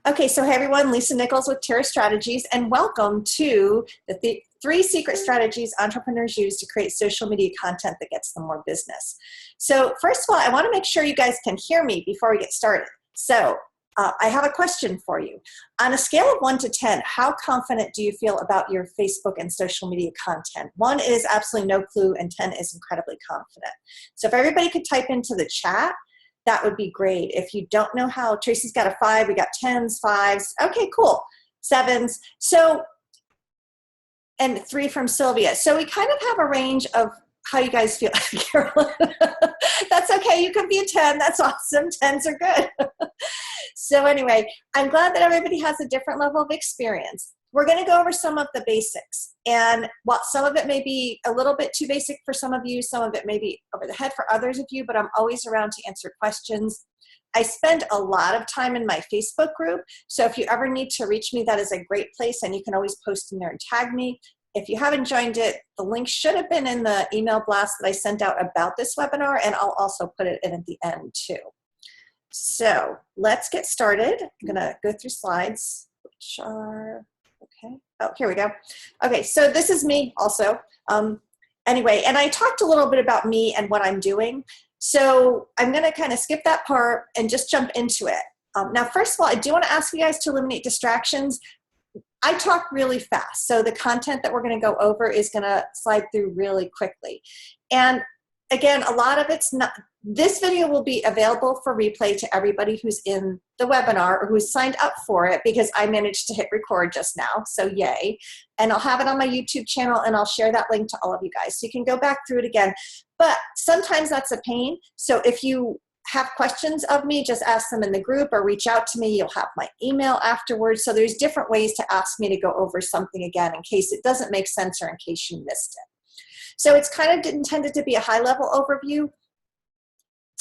Okay, so hey everyone, Lisa Nichols with Terra Strategies, and welcome to the 3 secret strategies entrepreneurs use to create social media content that gets them more business. So first of all, I want to make sure you guys can hear me before we get started. So I have a question for you. On a scale of 1 to 10, how confident do you feel about your Facebook and social media content? 1 is absolutely no clue, and 10 is incredibly confident. So if everybody could type into the chat, that would be great. If you don't know how, Tracy's got a 5, we got 10s, 5s. Okay, cool. 7s. So, and 3 from Sylvia. So we kind of have a range of how you guys feel. Carolyn. That's okay. You can be a 10. That's awesome. 10s are good. So anyway, I'm glad that everybody has a different level of experience. We're going to go over some of the basics. And while some of it may be a little bit too basic for some of you, some of it may be over the head for others of you, but I'm always around to answer questions. I spend a lot of time in my Facebook group, so if you ever need to reach me, that is a great place, and you can always post in there and tag me. If you haven't joined it, the link should have been in the email blast that I sent out about this webinar, and I'll also put it in at the end too. So let's get started. I'm going to go through slides, which are... Okay. Oh, here we go. Okay, so this is me also. Anyway, and I talked a little bit about me and what I'm doing. So I'm going to kind of skip that part and just jump into it. Now, first of all, I do want to ask you guys to eliminate distractions. I talk really fast, so the content that we're going to go over is going to slide through really quickly. And again, a lot of it's not, this video will be available for replay to everybody who's in the webinar or who's signed up for it, because I managed to hit record just now, so yay. And I'll have it on my YouTube channel, and I'll share that link to all of you guys. So you can go back through it again. But sometimes that's a pain. So if you have questions of me, just ask them in the group or reach out to me. You'll have my email afterwards. So there's different ways to ask me to go over something again in case it doesn't make sense or in case you missed it. So it's kind of intended to be a high-level overview.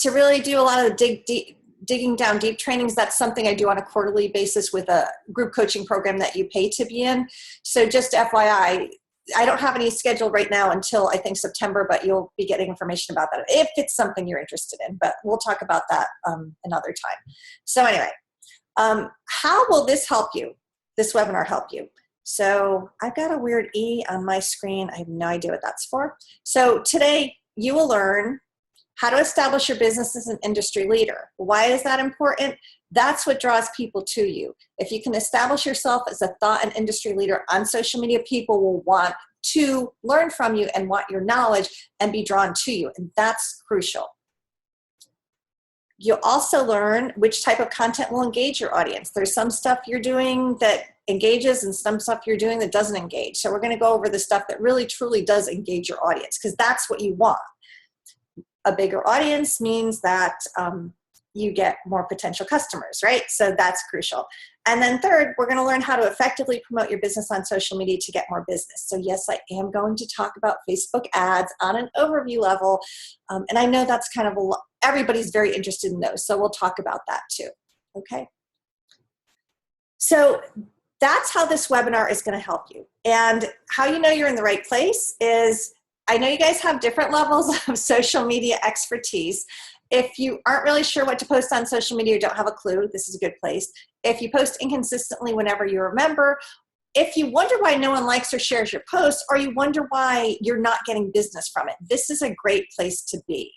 To really do a lot of the digging down deep trainings, that's something I do on a quarterly basis with a group coaching program that you pay to be in. So just FYI, I don't have any scheduled right now until I think September, but you'll be getting information about that if it's something you're interested in. But we'll talk about that another time. So anyway, how will this help you, this webinar help you? So I've got a weird E on my screen. I have no idea what that's for. So today you will learn how to establish your business as an industry leader. Why is that important? That's what draws people to you. If you can establish yourself as a thought and industry leader on social media, people will want to learn from you and want your knowledge and be drawn to you, and that's crucial. You'll also learn which type of content will engage your audience. There's some stuff you're doing that engages and some stuff you're doing that doesn't engage. So we're going to go over the stuff that really truly does engage your audience, because that's what you want. A bigger audience means that you get more potential customers, right? So that's crucial. And then third, we're going to learn how to effectively promote your business on social media to get more business. So yes, I am going to talk about Facebook ads on an overview level. And I know that's kind of everybody's very interested in those. So we'll talk about that too. Okay. So that's how this webinar is going to help you. And how you know you're in the right place is, I know you guys have different levels of social media expertise. If you aren't really sure what to post on social media or don't have a clue, this is a good place. If you post inconsistently whenever you remember, if you wonder why no one likes or shares your post, or you wonder why you're not getting business from it, this is a great place to be.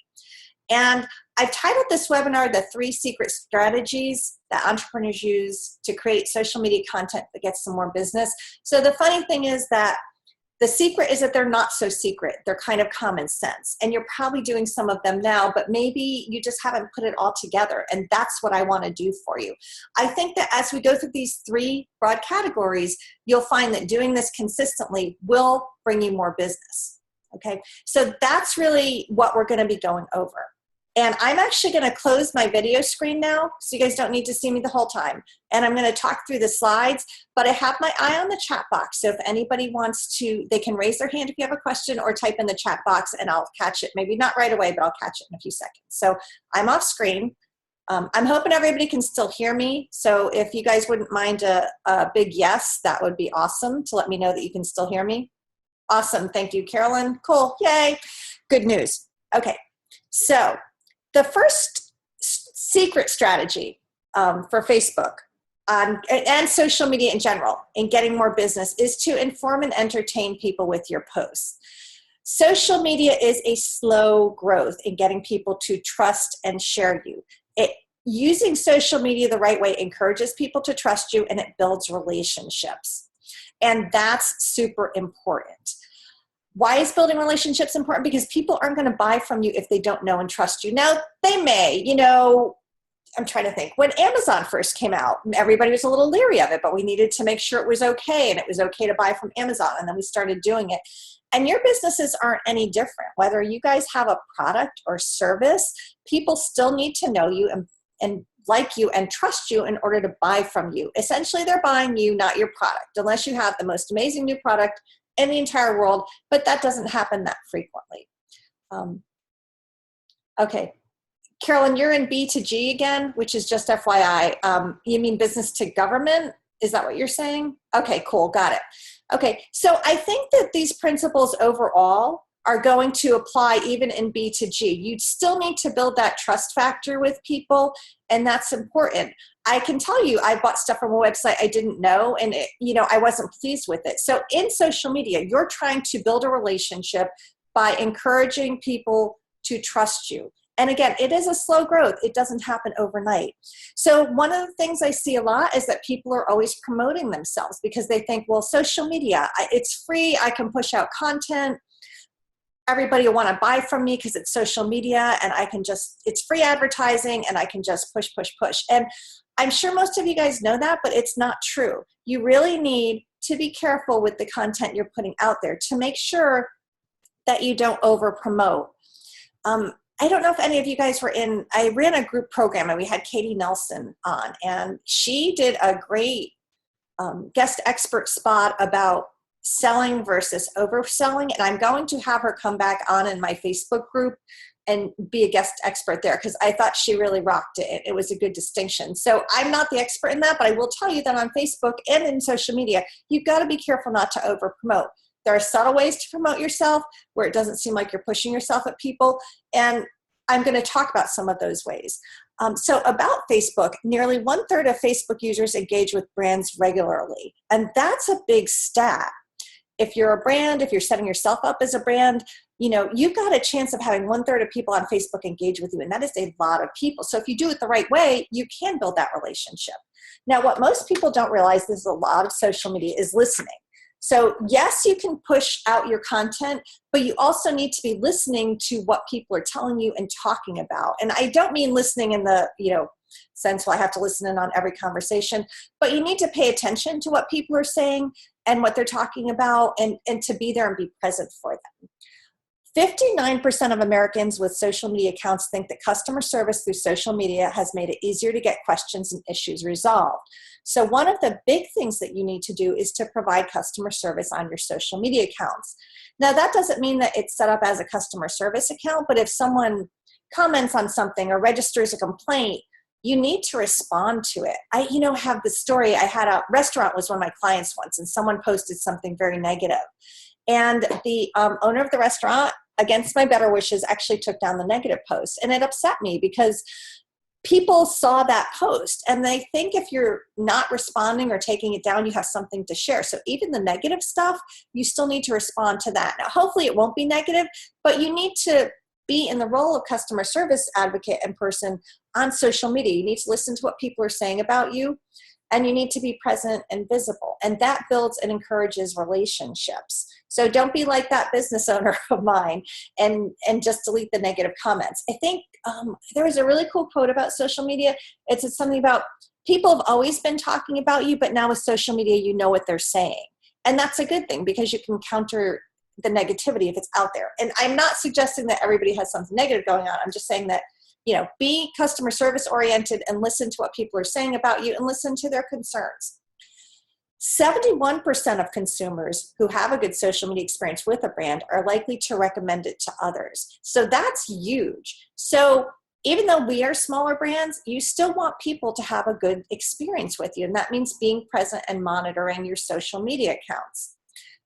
And I've titled this webinar, The 3 Secret Strategies that Entrepreneurs Use to Create Social Media Content that Gets Them More Business. So the funny thing is that the secret is that they're not so secret. They're kind of common sense. And you're probably doing some of them now, but maybe you just haven't put it all together. And that's what I want to do for you. I think that as we go through these 3 broad categories, you'll find that doing this consistently will bring you more business. Okay, so that's really what we're going to be going over. And I'm actually going to close my video screen now, so you guys don't need to see me the whole time. And I'm going to talk through the slides, but I have my eye on the chat box. So if anybody wants to, they can raise their hand if you have a question, or type in the chat box and I'll catch it. Maybe not right away, but I'll catch it in a few seconds. So I'm off screen. I'm hoping everybody can still hear me. So if you guys wouldn't mind a big yes, that would be awesome to let me know that you can still hear me. Awesome. Thank you, Carolyn. Cool. Yay. Good news. Okay. So the first secret strategy for Facebook and social media in general, in getting more business, is to inform and entertain people with your posts. Social media is a slow growth in getting people to trust and share you. Using social media the right way encourages people to trust you, and it builds relationships. And that's super important. Why is building relationships important? Because people aren't going to buy from you if they don't know and trust you. Now, they may, I'm trying to think. When Amazon first came out, everybody was a little leery of it, but we needed to make sure it was okay, and it was okay to buy from Amazon, and then we started doing it. And your businesses aren't any different. Whether you guys have a product or service, people still need to know you and like you and trust you in order to buy from you. Essentially, they're buying you, not your product, unless you have the most amazing new product in the entire world, but that doesn't happen that frequently. Okay. Carolyn, you're in B2G again, which is just FYI. You mean business to government? Is that what you're saying? Okay, cool, got it. Okay, so I think that these principles overall are going to apply even in B2G. You still need to build that trust factor with people, and that's important. I can tell you, I bought stuff from a website I didn't know, and I wasn't pleased with it. So in social media, you're trying to build a relationship by encouraging people to trust you. And again, it is a slow growth. It doesn't happen overnight. So one of the things I see a lot is that people are always promoting themselves because they think, well, social media, it's free. I can push out content. Everybody will want to buy from me because it's social media, and it's free advertising, and I can just push, push, push. And I'm sure most of you guys know that, but it's not true. You really need to be careful with the content you're putting out there to make sure that you don't over promote. I don't know if any of you guys were I ran a group program, and we had Katie Nelson on, and she did a great guest expert spot about selling versus overselling. And I'm going to have her come back on in my Facebook group and be a guest expert there, because I thought she really rocked it. It was a good distinction. So I'm not the expert in that, but I will tell you that on Facebook and in social media, you've got to be careful not to over promote. There are subtle ways to promote yourself where it doesn't seem like you're pushing yourself at people. And I'm going to talk about some of those ways. So about Facebook, nearly 1/3 of Facebook users engage with brands regularly. And that's a big stat. If you're a brand, if you're setting yourself up as a brand, you've got a chance of having 1/3 of people on Facebook engage with you. And that is a lot of people. So if you do it the right way, you can build that relationship. Now, what most people don't realize is a lot of social media is listening. So yes, you can push out your content, but you also need to be listening to what people are telling you and talking about. And I don't mean listening in the, sense where I have to listen in on every conversation, but you need to pay attention to what people are saying and what they're talking about, and to be there and be present for them. 59% of Americans with social media accounts think that customer service through social media has made it easier to get questions and issues resolved. So one of the big things that you need to do is to provide customer service on your social media accounts. Now, that doesn't mean that it's set up as a customer service account, but if someone comments on something or registers a complaint, you need to respond to it. I have the story. I had a restaurant was one of my clients once, and someone posted something very negative. And the owner of the restaurant, against my better wishes, actually took down the negative post. And it upset me because people saw that post, and they think if you're not responding or taking it down, you have something to share. So even the negative stuff, you still need to respond to that. Now, hopefully it won't be negative, but you need to be in the role of customer service advocate and person on social media. You need to listen to what people are saying about you, and you need to be present and visible. And that builds and encourages relationships. So don't be like that business owner of mine and just delete the negative comments. I think there was a really cool quote about social media. It said something about people have always been talking about you, but now with social media, you know what they're saying. And that's a good thing because you can counter the negativity if it's out there. And I'm not suggesting that everybody has something negative going on. I'm just saying that, be customer service oriented and listen to what people are saying about you and listen to their concerns. 71% of consumers who have a good social media experience with a brand are likely to recommend it to others. So that's huge. So even though we are smaller brands, you still want people to have a good experience with you. And that means being present and monitoring your social media accounts.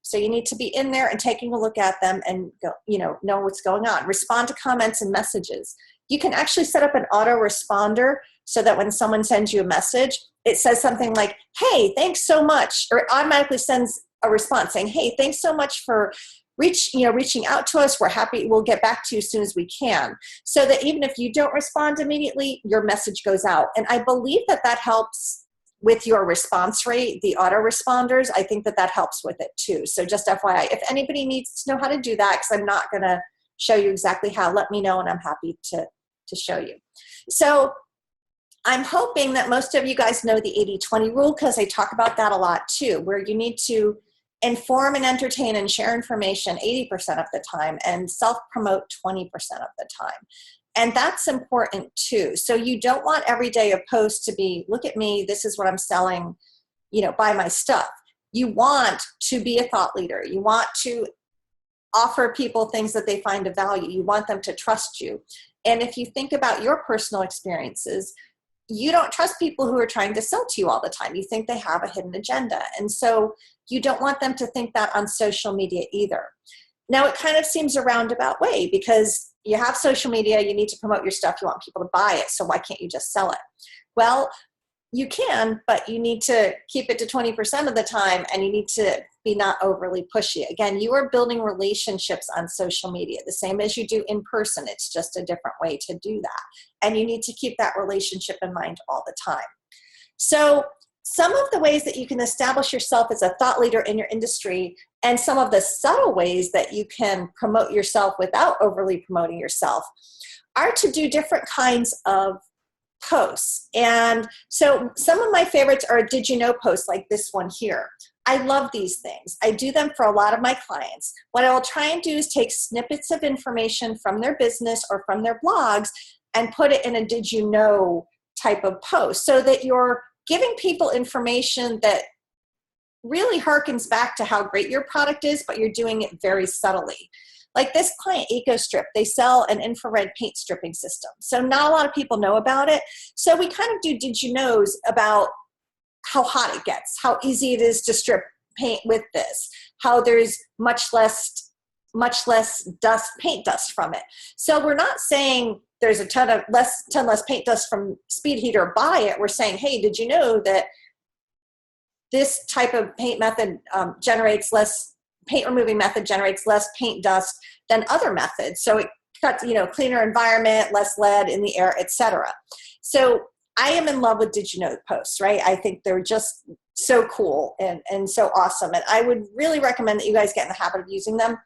So you need to be in there and taking a look at them and know what's going on. Respond to comments and messages. You can actually set up an autoresponder so that when someone sends you a message, it says something like, hey, thanks so much, or it automatically sends a response saying, hey, thanks so much for reaching out to us. We're happy. We'll get back to you as soon as we can. So that even if you don't respond immediately, your message goes out. And I believe that that helps with your response rate, the autoresponders. I think that that helps with it too. So just FYI, if anybody needs to know how to do that, because I'm not going to show you exactly how, let me know and I'm happy to show you. So I'm hoping that most of you guys know the 80-20 rule, because I talk about that a lot too, where you need to inform and entertain and share information 80% of the time and self-promote 20% of the time. And that's important too. So you don't want every day a post to be, look at me, this is what I'm selling, buy my stuff. You want to be a thought leader. You want to offer people things that they find of value. You want them to trust you. And if you think about your personal experiences, you don't trust people who are trying to sell to you all the time. You think they have a hidden agenda. And so you don't want them to think that on social media either. Now, it kind of seems a roundabout way, because you have social media, you need to promote your stuff, you want people to buy it, so why can't you just sell it? Well, you can, but you need to keep it to 20% of the time, and you need to be not overly pushy. Again, you are building relationships on social media, the same as you do in person. It's just a different way to do that. And you need to keep that relationship in mind all the time. So some of the ways that you can establish yourself as a thought leader in your industry, and some of the subtle ways that you can promote yourself without overly promoting yourself, are to do different kinds of posts. And so some of my favorites are did you know posts like this one here. I love these things. I do them for a lot of my clients. What I will try and do is take snippets of information from their business or from their blogs and put it in a did you know type of post, so that you're giving people information that really harkens back to how great your product is, but you're doing it very subtly. Like this client, EcoStrip, they sell an infrared paint stripping system. So not a lot of people know about it. So we kind of do did you knows about how hot it gets, how easy it is to strip paint with this, how there's much less dust, paint dust from it. So we're not saying there's a ton less paint dust from speed heater, buy it. We're saying, hey, did you know that this type of paint method paint removing method generates less paint dust than other methods. So it cuts, cleaner environment, less lead in the air, etc. So I am in love with did you know posts, right? I think they're just so cool and so awesome. And I would really recommend that you guys get in the habit of using them.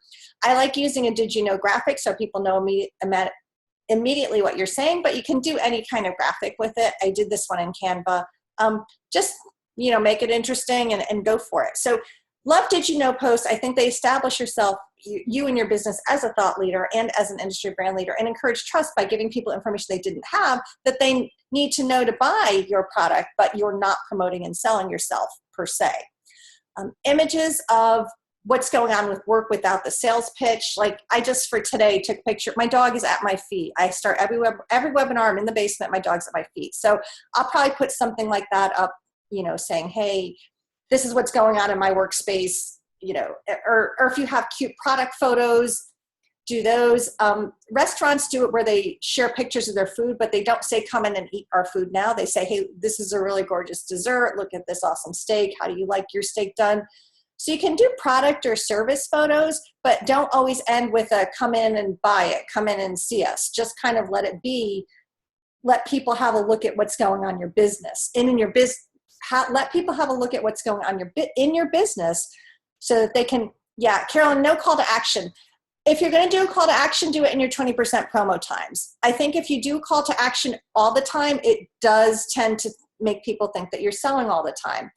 I like using a did you know graphic so people know immediately what you're saying, but you can do any kind of graphic with it. I did this one in Canva. Just, make it interesting and go for it. So love did you know posts. I think they establish you and your business as a thought leader and as an industry brand leader, and encourage trust by giving people information they didn't have that they need to know to buy your product, but you're not promoting and selling yourself per se. Images of what's going on with work without the sales pitch. Like I just for today took a picture. My dog is at my feet. I start every webinar, I'm in the basement, my dog's at my feet. So I'll probably put something like that up, saying, hey, this is what's going on in my workspace, or if you have cute product photos, do those. Restaurants do it where they share pictures of their food, but they don't say, come in and eat our food now. They say, hey, this is a really gorgeous dessert. Look at this awesome steak. How do you like your steak done? So you can do product or service photos, but don't always end with a come in and buy it, come in and see us. Just kind of let it be. Let people have a look at what's going on in your business. Let people have a look at what's going on in your business so that they can, Carolyn, no call to action. If you're going to do a call to action, do it in your 20% promo times. I think if you do call to action all the time, it does tend to make people think that you're selling all the time,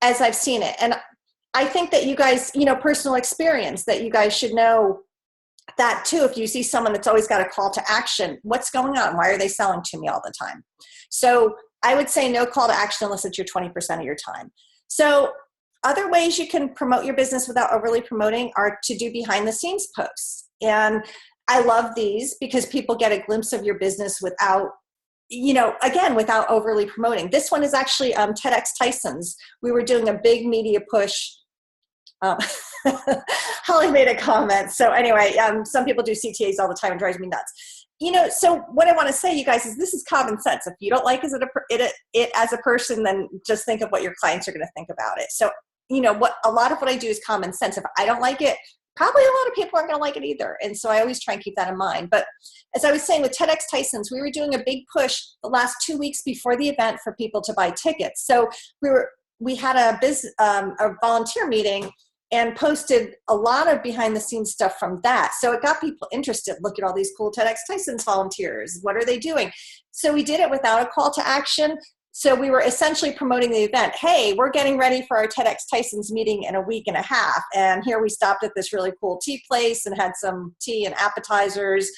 as I've seen it. And I think that you guys, personal experience, that you guys should know that too. If you see someone that's always got a call to action, what's going on? Why are they selling to me all the time? So I would say no call to action unless it's your 20% of your time. So other ways you can promote your business without overly promoting are to do behind the scenes posts. And I love these because people get a glimpse of your business without, without overly promoting. This one is actually TEDx Tyson's. We were doing a big media push. Holly made a comment. So anyway, some people do CTAs all the time. It drives me nuts. So what I want to say, you guys, is this is common sense. If you don't like it as a person, then just think of what your clients are going to think about it. So, a lot of what I do is common sense. If I don't like it, probably a lot of people aren't going to like it either. And so I always try and keep that in mind. But as I was saying with TEDx Tyson's, we were doing a big push the last 2 weeks before the event for people to buy tickets. So we had a volunteer meeting and posted a lot of behind the scenes stuff from that. So it got people interested. Look at all these cool TEDx Tyson's volunteers. What are they doing? So we did it without a call to action. So we were essentially promoting the event. Hey, we're getting ready for our TEDx Tyson's meeting in a week and a half. And here we stopped at this really cool tea place and had some tea and appetizers.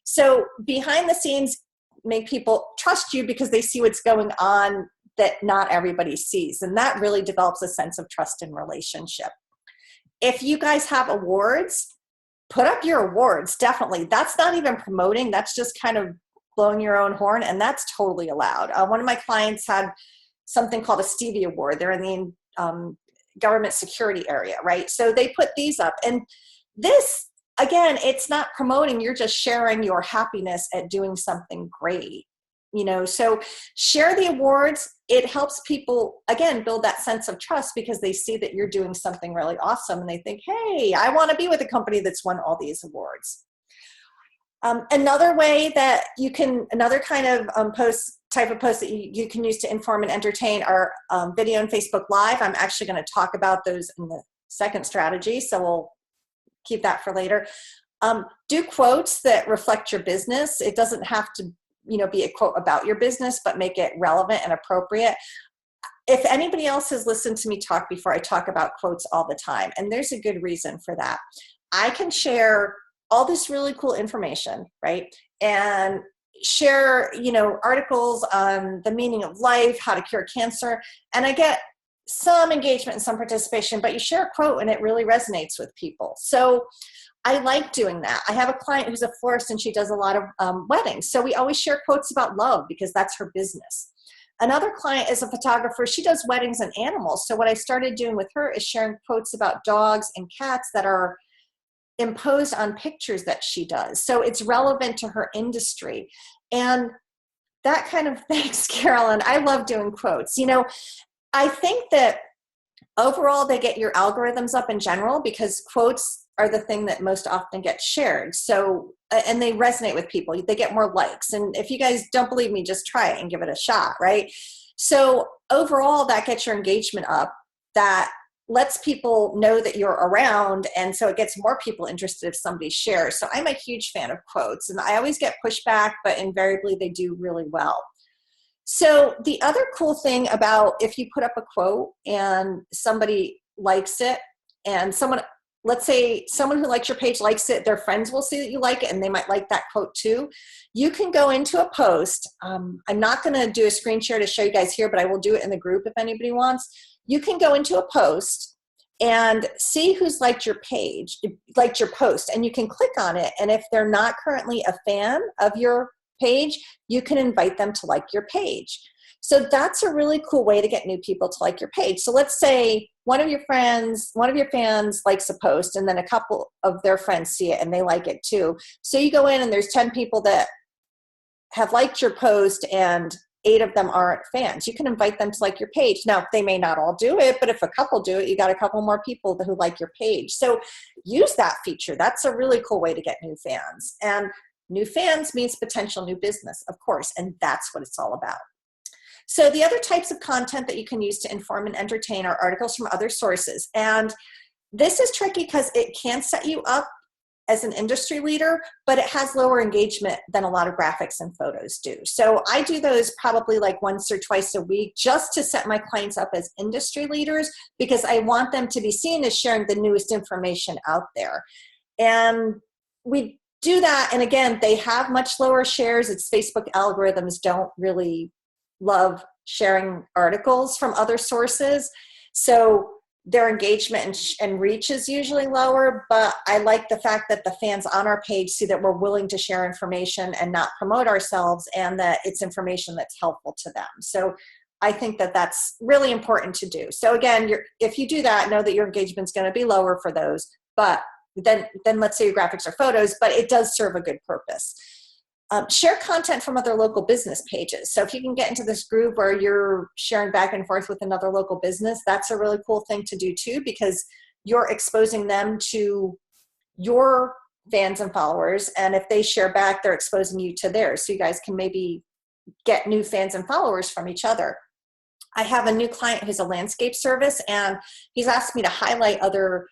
So behind the scenes, make people trust you because they see what's going on that not everybody sees. And that really develops a sense of trust and relationship. If you guys have awards, put up your awards, definitely. That's not even promoting. That's just kind of blowing your own horn, and that's totally allowed. One of my clients had something called a Stevie Award. They're in the government security area, right? So they put these up. And this, again, it's not promoting. You're just sharing your happiness at doing something great. So share the awards. It helps people, again, build that sense of trust because they see that you're doing something really awesome and they think, hey, I want to be with a company that's won all these awards. Another way that another kind of type of post that you can use to inform and entertain are video and Facebook Live. I'm actually going to talk about those in the second strategy, so we'll keep that for later. Do quotes that reflect your business. It doesn't have to be a quote about your business, but make it relevant and appropriate. If anybody else has listened to me talk before, I talk about quotes all the time, and there's a good reason for that. I can share all this really cool information, right? And share, articles on the meaning of life, how to cure cancer, and I get some engagement and some participation, but you share a quote and it really resonates with people. So I like doing that. I have a client who's a florist and she does a lot of weddings. So we always share quotes about love because that's her business. Another client is a photographer. She does weddings and animals. So what I started doing with her is sharing quotes about dogs and cats that are imposed on pictures that she does. So it's relevant to her industry. And that kind of, thanks, Carolyn. I love doing quotes. I think that overall they get your algorithms up in general because quotes are the thing that most often gets shared. So, and they resonate with people. They get more likes. And if you guys don't believe me, just try it and give it a shot, right? So overall, that gets your engagement up. That lets people know that you're around. And so it gets more people interested if somebody shares. So I'm a huge fan of quotes. And I always get pushback, but invariably they do really well. So the other cool thing about if you put up a quote and somebody likes it and let's say someone who likes your page likes it, their friends will see that you like it and they might like that quote too. You can go into a post. I'm not going to do a screen share to show you guys here, but I will do it in the group if anybody wants. You can go into a post and see who's liked your page, liked your post, and you can click on it. And if they're not currently a fan of your page, you can invite them to like your page. So that's a really cool way to get new people to like your page. So let's say one of your fans likes a post and then a couple of their friends see it and they like it too. So you go in and there's 10 people that have liked your post and 8 of them aren't fans. You can invite them to like your page. Now, they may not all do it, but if a couple do it, you got a couple more people who like your page. So use that feature. That's a really cool way to get new fans. And new fans means potential new business, of course, and that's what it's all about. So the other types of content that you can use to inform and entertain are articles from other sources. And this is tricky because it can set you up as an industry leader, but it has lower engagement than a lot of graphics and photos do. So I do those probably like once or twice a week just to set my clients up as industry leaders because I want them to be seen as sharing the newest information out there. And we do that. And again, they have much lower shares. It's Facebook algorithms don't really love sharing articles from other sources. So their engagement and reach is usually lower, but I like the fact that the fans on our page see that we're willing to share information and not promote ourselves and that it's information that's helpful to them. So I think that that's really important to do. So again, if you do that, know that your engagement's going to be lower for those, but then let's say your graphics are photos, but it does serve a good purpose. Share content from other local business pages. So if you can get into this group where you're sharing back and forth with another local business, that's a really cool thing to do too, because you're exposing them to your fans and followers. And if they share back, they're exposing you to theirs. So you guys can maybe get new fans and followers from each other. I have a new client who's a landscape service, and he's asked me to highlight other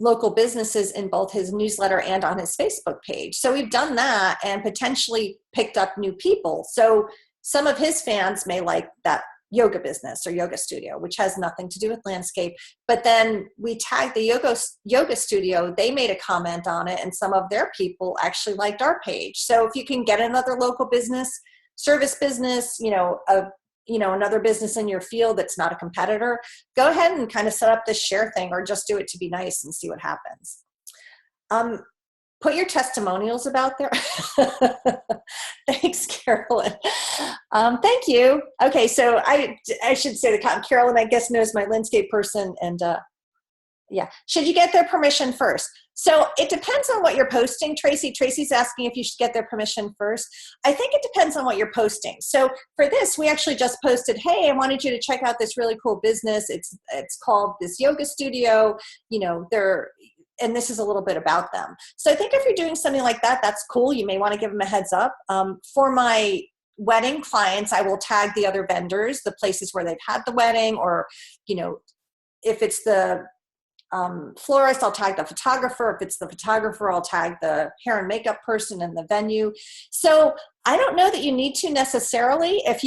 local businesses in both his newsletter and on his Facebook page. So we've done that and potentially picked up new people. So some of his fans may like that yoga business or yoga studio, which has nothing to do with landscape. But then we tagged the yoga studio. They made a comment on it, and some of their people actually liked our page. So if you can get another local business, service business, another business in your field that's not a competitor, go ahead and kind of set up this share thing, or just do it to be nice and see what happens. Put your testimonials about there. Thanks, Carolyn. Thank you. Okay, so I should say that Carolyn, I guess, knows my landscape person, and yeah. Should you get their permission first? So it depends on what you're posting, Tracy. Tracy's asking if you should get their permission first. I think it depends on what you're posting. So for this, we actually just posted, hey, I wanted you to check out this really cool business. It's called this yoga studio. And this is a little bit about them. So I think if you're doing something like that, that's cool. You may want to give them a heads up. For my wedding clients, I will tag the other vendors, the places where they've had the wedding, or, if it's the florist, I'll tag the photographer. If it's the photographer, I'll tag the hair and makeup person and the venue. So I don't know that you need to necessarily. If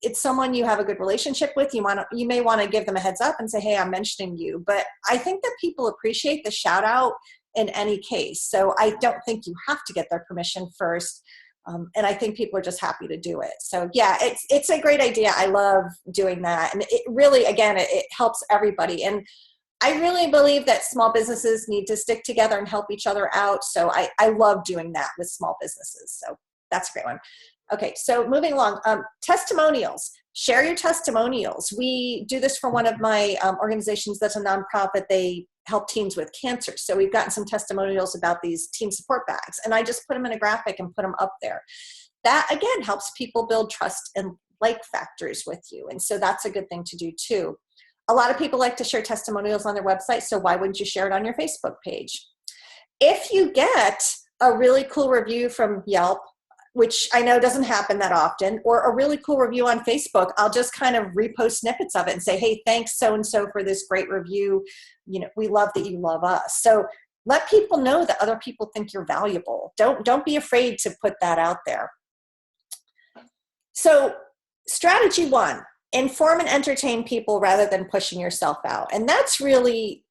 it's someone you have a good relationship with, you may want to give them a heads up and say, hey, I'm mentioning you. But I think that people appreciate the shout out in any case. So I don't think you have to get their permission first. And I think people are just happy to do it. So yeah, it's a great idea. I love doing that. And it really, again, it helps everybody. And I really believe that small businesses need to stick together and help each other out. So I love doing that with small businesses. So that's a great one. Okay, so moving along, testimonials. Share your testimonials. We do this for one of my organizations that's a nonprofit. They help teens with cancer. So we've gotten some testimonials about these teen support bags, and I just put them in a graphic and put them up there. That, again, helps people build trust and like factors with you. And so that's a good thing to do too. A lot of people like to share testimonials on their website, so why wouldn't you share it on your Facebook page? If you get a really cool review from Yelp, which I know doesn't happen that often, or a really cool review on Facebook, I'll just kind of repost snippets of it and say, hey, thanks so-and-so for this great review. We love that you love us. So let people know that other people think you're valuable. Don't be afraid to put that out there. So strategy 1, inform and entertain people rather than pushing yourself out. And that's really,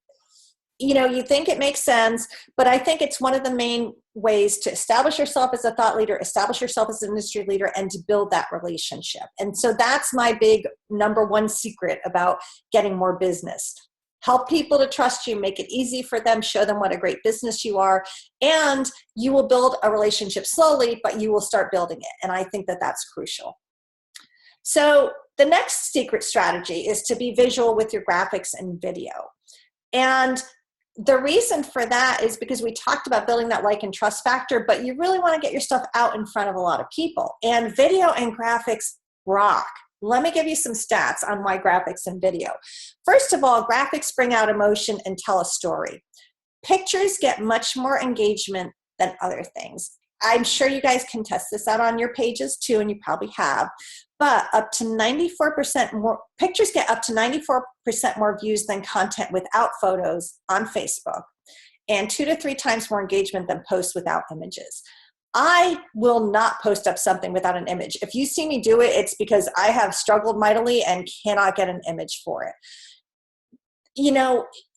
you think it makes sense, but I think it's one of the main ways to establish yourself as a thought leader, establish yourself as an industry leader, and to build that relationship. And so that's my big number one secret about getting more business. Help people to trust you, make it easy for them, show them what a great business you are, and you will build a relationship slowly, but you will start building it. And I think that that's crucial. So the next secret strategy is to be visual with your graphics and video. And the reason for that is because we talked about building that like and trust factor, but you really want to get your stuff out in front of a lot of people. And video and graphics rock. Let me give you some stats on why graphics and video. First of all, graphics bring out emotion and tell a story. Pictures get much more engagement than other things. I'm sure you guys can test this out on your pages too, and you probably have. But up to 94% more, pictures get up to 94% more views than content without photos on Facebook, and 2 to 3 times more engagement than posts without images. I will not post up something without an image. If you see me do it, it's because I have struggled mightily and cannot get an image for it.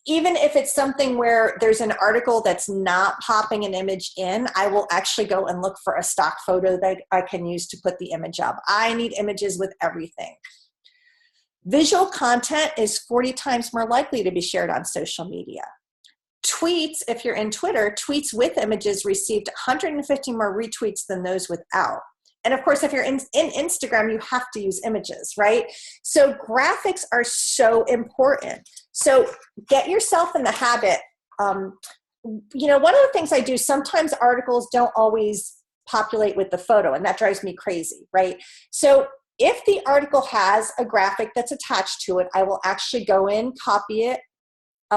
Even if it's something where there's an article that's not popping an image in, I will actually go and look for a stock photo that I can use to put the image up. I need images with everything. Visual content is 40 times more likely to be shared on social media. Tweets, if you're in Twitter, tweets with images received 150 more retweets than those without. And of course, if you're in Instagram, you have to use images, right? So graphics are so important. So get yourself in the habit. One of the things I do, sometimes articles don't always populate with the photo, and that drives me crazy, right? So if the article has a graphic that's attached to it, I will actually go in, copy it,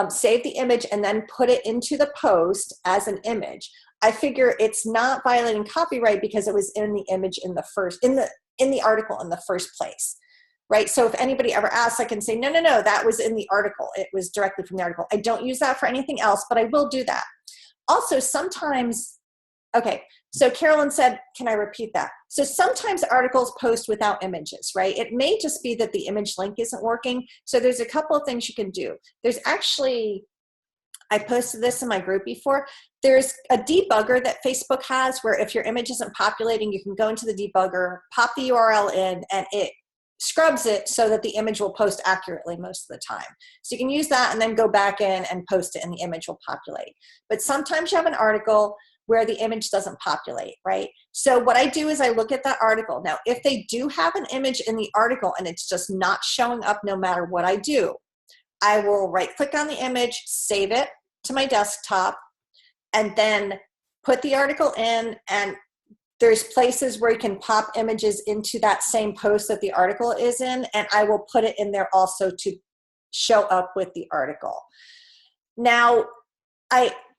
save the image, and then put it into the post as an image. I figure it's not violating copyright because it was in the image in the article in the first place, right? So if anybody ever asks, I can say, no, that was in the article. It was directly from the article. I don't use that for anything else, but I will do that. Also, sometimes, okay, so Carolyn said, can I repeat that? So sometimes articles post without images, right? It may just be that the image link isn't working. So there's a couple of things you can do. There's actually, I posted this in my group before. There's a debugger that Facebook has where if your image isn't populating, you can go into the debugger, pop the URL in, and it scrubs it so that the image will post accurately most of the time. So you can use that and then go back in and post it and the image will populate. But sometimes you have an article where the image doesn't populate, right? So what I do is I look at that article. Now, if they do have an image in the article and it's just not showing up no matter what I do, I will right-click on the image, save it to my desktop, and then put the article in, and there's places where you can pop images into that same post that the article is in, and I will put it in there also to show up with the article. Now,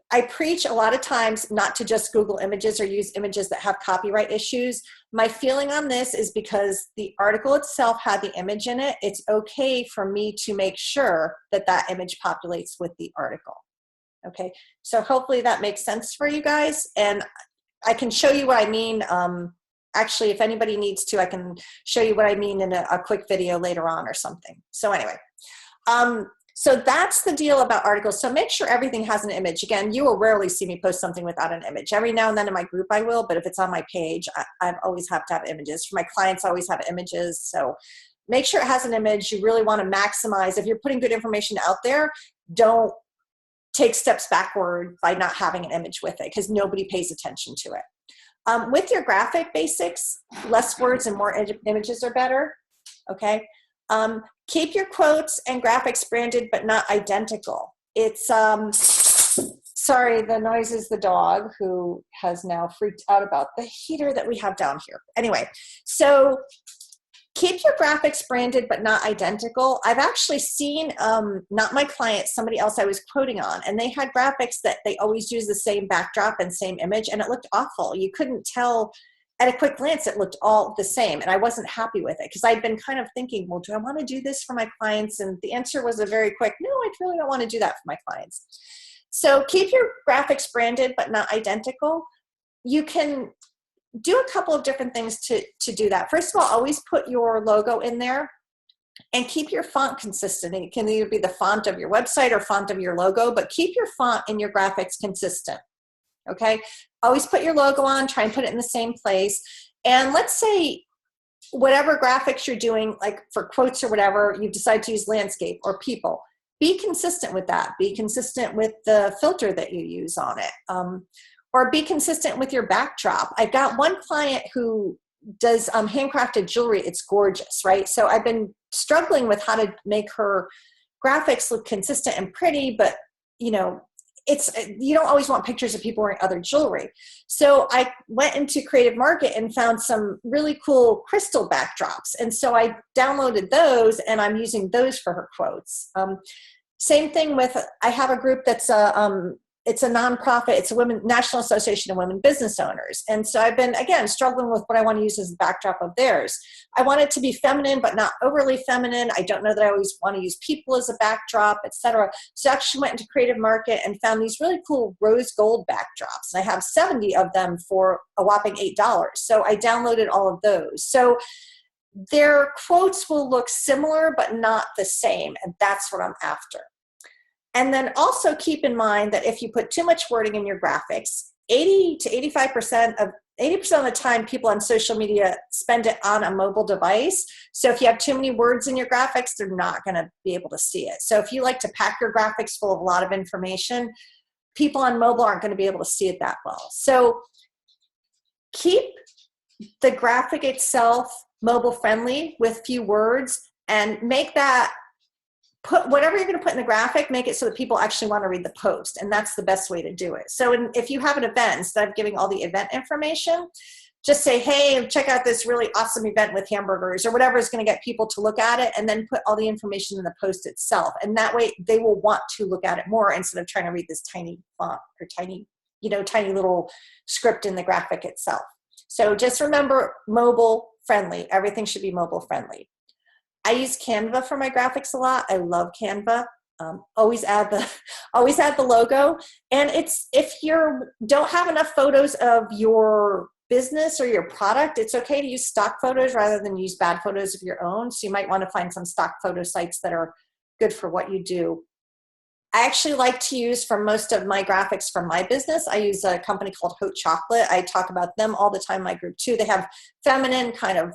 I preach a lot of times not to just Google images or use images that have copyright issues. My feeling on this is because the article itself had the image in it, it's okay for me to make sure that that image populates with the article. Okay, so hopefully that makes sense for you guys. And I can show you what I mean. Actually, if anybody needs to, I can show you what I mean in a quick video later on or something. So anyway, so that's the deal about articles. So make sure everything has an image. Again, you will rarely see me post something without an image. Every now and then in my group I will, but if it's on my page, I always have to have images. For my clients, I always have images. So make sure it has an image. You really want to maximize. If you're putting good information out there, don't take steps backward by not having an image with it because nobody pays attention to it. With your graphic basics, less words and more images are better, okay? Keep your quotes and graphics branded but not identical. It's, sorry, the noise is the dog who has now freaked out about the heater that we have down here. Anyway, so keep your graphics branded but not identical. I've actually seen, not my client, somebody else I was quoting on, and they had graphics that they always use the same backdrop and same image, and it looked awful. You couldn't tell at a quick glance, it looked all the same, and I wasn't happy with it because I'd been kind of thinking, well, do I want to do this for my clients? And the answer was a very quick, no, I really don't want to do that for my clients. So keep your graphics branded but not identical. You can do a couple of different things to do that. First of all, always put your logo in there and keep your font consistent. It can either be the font of your website or font of your logo, but keep your font and your graphics consistent, okay? Always put your logo on, try and put it in the same place. And let's say whatever graphics you're doing, like for quotes or whatever, you decide to use landscape or people, be consistent with that. Be consistent with the filter that you use on it. Or be consistent with your backdrop. I've got one client who does handcrafted jewelry. It's gorgeous, right? So I've been struggling with how to make her graphics look consistent and pretty, but you know, you don't always want pictures of people wearing other jewelry. So I went into Creative Market and found some really cool crystal backdrops. And so I downloaded those and I'm using those for her quotes. Same thing with, I have a group that's it's a nonprofit. It's a National Association of Women Business Owners. And so I've been, again, struggling with what I want to use as the backdrop of theirs. I want it to be feminine, but not overly feminine. I don't know that I always want to use people as a backdrop, etc. So I actually went into Creative Market and found these really cool rose gold backdrops. And I have 70 of them for a whopping $8. So I downloaded all of those. So their quotes will look similar, but not the same. And that's what I'm after. And then also keep in mind that if you put too much wording in your graphics, 80 to 80% of the time people on social media spend it on a mobile device. So if you have too many words in your graphics, they're not going to be able to see it. So if you like to pack your graphics full of a lot of information, people on mobile aren't going to be able to see it that well. So keep the graphic itself mobile friendly with few words and make that put whatever you're going to put in the graphic, make it so that people actually want to read the post. And that's the best way to do it. So if you have an event, instead of giving all the event information, just say, hey, check out this really awesome event with hamburgers or whatever is going to get people to look at it, and then put all the information in the post itself. And that way they will want to look at it more instead of trying to read this tiny font or tiny little script in the graphic itself. So just remember, mobile friendly. Everything should be mobile friendly. I use Canva for my graphics a lot. I love Canva. Always add the logo. And if you don't have enough photos of your business or your product, it's okay to use stock photos rather than use bad photos of your own. So you might want to find some stock photo sites that are good for what you do. I actually like to use, for most of my graphics for my business, I use a company called Haute Chocolate. I talk about them all the time in my group too. They have feminine kind of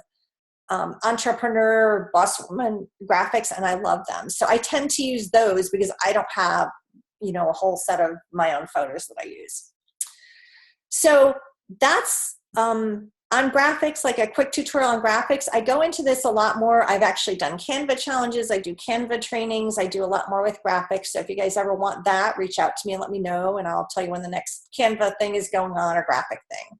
entrepreneur, boss woman graphics, and I love them. So I tend to use those because I don't have, a whole set of my own photos that I use. So that's on graphics, like a quick tutorial on graphics. I go into this a lot more. I've actually done Canva challenges. I do Canva trainings. I do a lot more with graphics. So if you guys ever want that, reach out to me and let me know, and I'll tell you when the next Canva thing is going on or graphic thing.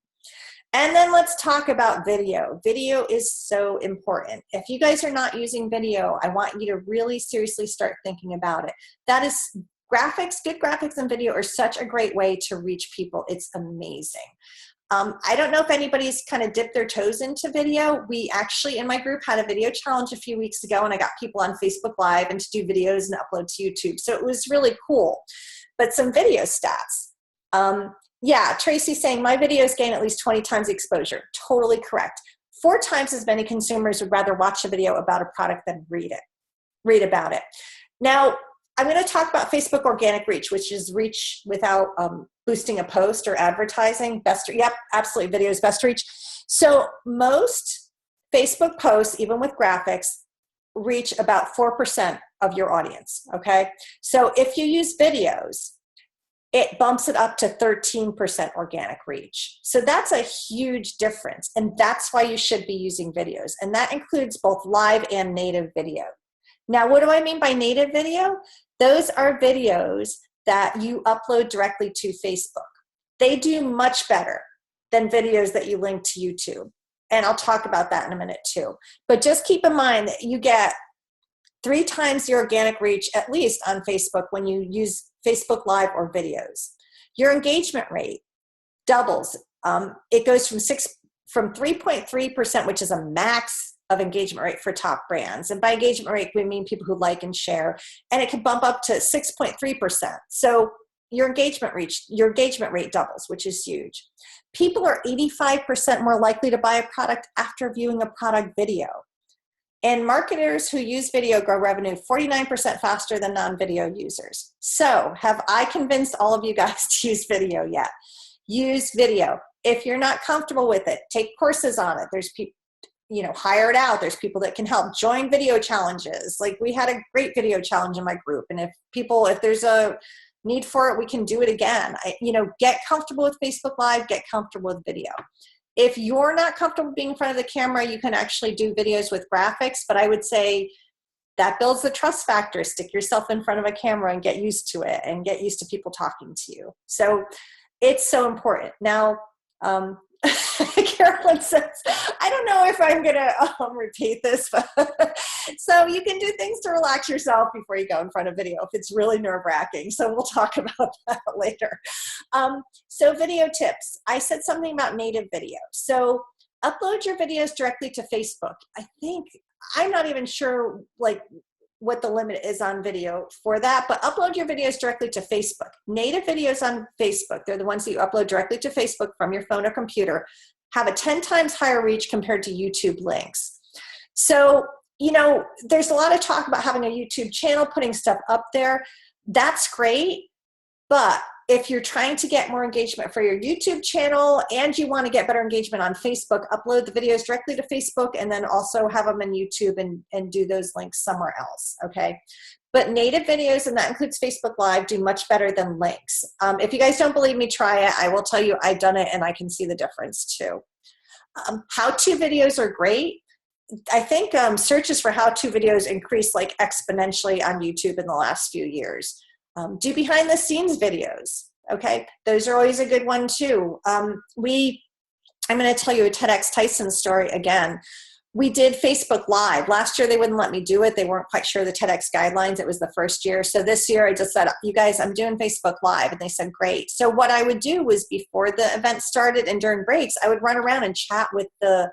And then let's talk about video. Video is so important. If you guys are not using video, I want you to really seriously start thinking about it. That is, good graphics and video are such a great way to reach people. It's amazing. I don't know if anybody's kind of dipped their toes into video. We actually, in my group, had a video challenge a few weeks ago, and I got people on Facebook Live and to do videos and upload to YouTube. So it was really cool. But some video stats. Yeah, Tracy's saying, my videos gain at least 20 times the exposure. Totally correct. 4 times as many consumers would rather watch a video about a product than read about it. Now, I'm going to talk about Facebook organic reach, which is reach without boosting a post or advertising. Yep, absolutely, video is best reach. So most Facebook posts, even with graphics, reach about 4% of your audience, okay? So if you use videos, it bumps it up to 13% organic reach. So that's a huge difference, and that's why you should be using videos, and that includes both live and native video. Now, what do I mean by native video? Those are videos that you upload directly to Facebook. They do much better than videos that you link to YouTube, and I'll talk about that in a minute too. But just keep in mind that you get 3 times the organic reach, at least on Facebook, when you use Facebook Live or videos. Your engagement rate doubles. It goes from 3.3%, which is a max of engagement rate for top brands. And by engagement rate, we mean people who like and share. And it can bump up to 6.3%. So your engagement rate doubles, which is huge. People are 85% more likely to buy a product after viewing a product video. And marketers who use video grow revenue 49% faster than non-video users. So have I convinced all of you guys to use video yet? Use video. If you're not comfortable with it, take courses on it. There's people, hire it out. There's people that can help. Join video challenges. Like, we had a great video challenge in my group. And if there's a need for it, we can do it again. Get comfortable with Facebook Live, get comfortable with video. If you're not comfortable being in front of the camera, you can actually do videos with graphics, but I would say that builds the trust factor. Stick yourself in front of a camera and get used to it and get used to people talking to you. So it's so important. Now, Carolyn says, I don't know if I'm going to repeat this, but so you can do things to relax yourself before you go in front of video if it's really nerve-wracking. So we'll talk about that later. So video tips. I said something about native video. So upload your videos directly to Facebook. I'm not even sure what the limit is on video for that, but upload your videos directly to Facebook. Native videos on Facebook, they're the ones that you upload directly to Facebook from your phone or computer, have a 10 times higher reach compared to YouTube links. So, there's a lot of talk about having a YouTube channel, putting stuff up there. That's great, but if you're trying to get more engagement for your YouTube channel and you want to get better engagement on Facebook, upload the videos directly to Facebook and then also have them in YouTube and do those links somewhere else, okay? But native videos, and that includes Facebook Live, do much better than links. If you guys don't believe me, try it. I will tell you I've done it and I can see the difference too. How-to videos are great. I think searches for how-to videos increased like exponentially on YouTube in the last few years. Do behind the scenes videos. Okay, those are always a good one too. I'm going to tell you a TEDx Tyson story again. We did Facebook Live. Last year, they wouldn't let me do it. They weren't quite sure the TEDx guidelines. It was the first year. So this year, I just said, you guys, I'm doing Facebook Live. And they said, great. So what I would do was before the event started and during breaks, I would run around and chat with the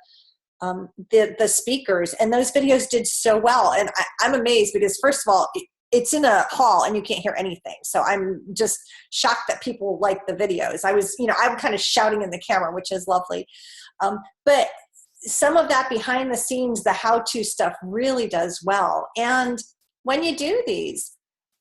speakers. And those videos did so well. And I'm amazed because, first of all, it's in a hall and you can't hear anything. So I'm just shocked that people like the videos. I'm kind of shouting in the camera, which is lovely. But some of that behind the scenes, the how-to stuff really does well. And when you do these,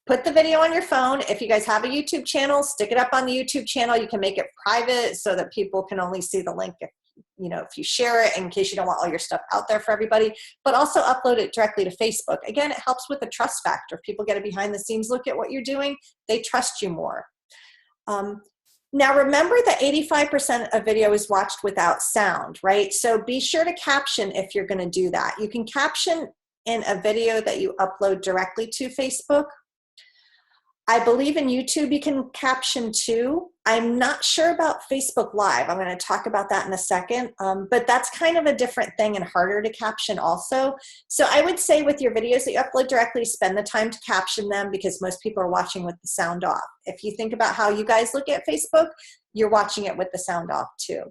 put the video on your phone. If you guys have a YouTube channel, stick it up on the YouTube channel. You can make it private so that people can only see the link if you share it, in case you don't want all your stuff out there for everybody, but also upload it directly to Facebook. Again, it helps with the trust factor. If people get a behind the scenes look at what you're doing, they trust you more. Now, remember that 85% of video is watched without sound, right? So be sure to caption if you're going to do that. You can caption in a video that you upload directly to Facebook. I believe in YouTube you can caption too. I'm not sure about Facebook Live. I'm going to talk about that in a second, but that's kind of a different thing and harder to caption also. So I would say with your videos that you upload directly, spend the time to caption them because most people are watching with the sound off. If you think about how you guys look at Facebook, you're watching it with the sound off too.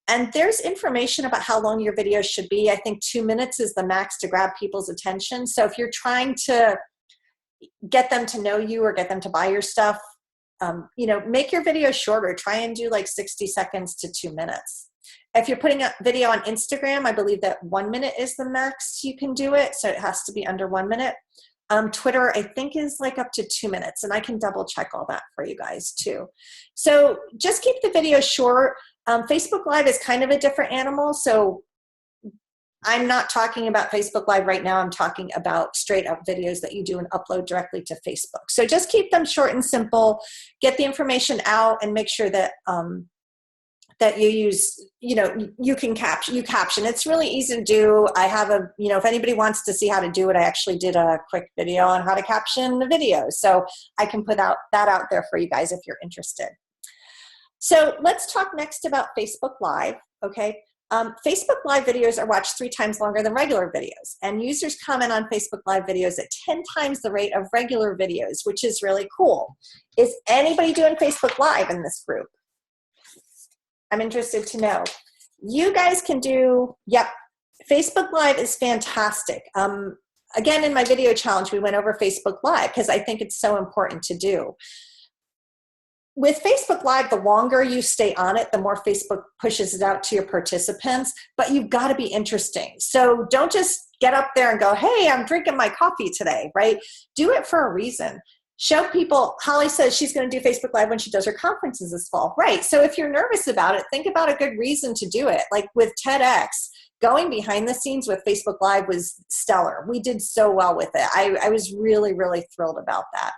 And there's information about how long your videos should be. I think 2 minutes is the max to grab people's attention. So if you're trying to get them to know you or get them to buy your stuff, make your video shorter. Try and do like 60 seconds to 2 minutes. If you're putting a video on Instagram, I believe that 1 minute is the max you can do it. So it has to be under 1 minute. Twitter, I think, is like up to 2 minutes, and I can double check all that for you guys too. So just keep the video short. Facebook Live is kind of a different animal. So I'm not talking about Facebook Live right now. I'm talking about straight up videos that you do and upload directly to Facebook. So just keep them short and simple, get the information out, and make sure that that you use, you caption. It's really easy to do. I have if anybody wants to see how to do it, I actually did a quick video on how to caption the video. So I can put that out there for you guys if you're interested. So let's talk next about Facebook Live, okay? Facebook Live videos are watched 3 times longer than regular videos, and users comment on Facebook Live videos at 10 times the rate of regular videos, which is really cool. Is anybody doing Facebook Live in this group? I'm interested to know. You guys can do, yep, Facebook Live is fantastic. Again, in my video challenge, we went over Facebook Live because I think it's so important to do. With Facebook Live, the longer you stay on it, the more Facebook pushes it out to your participants, but you've got to be interesting. So don't just get up there and go, hey, I'm drinking my coffee today, right? Do it for a reason. Show people. Holly says she's going to do Facebook Live when she does her conferences this fall. Right. So if you're nervous about it, think about a good reason to do it. Like with TEDx, going behind the scenes with Facebook Live was stellar. We did so well with it. I was really, really thrilled about that.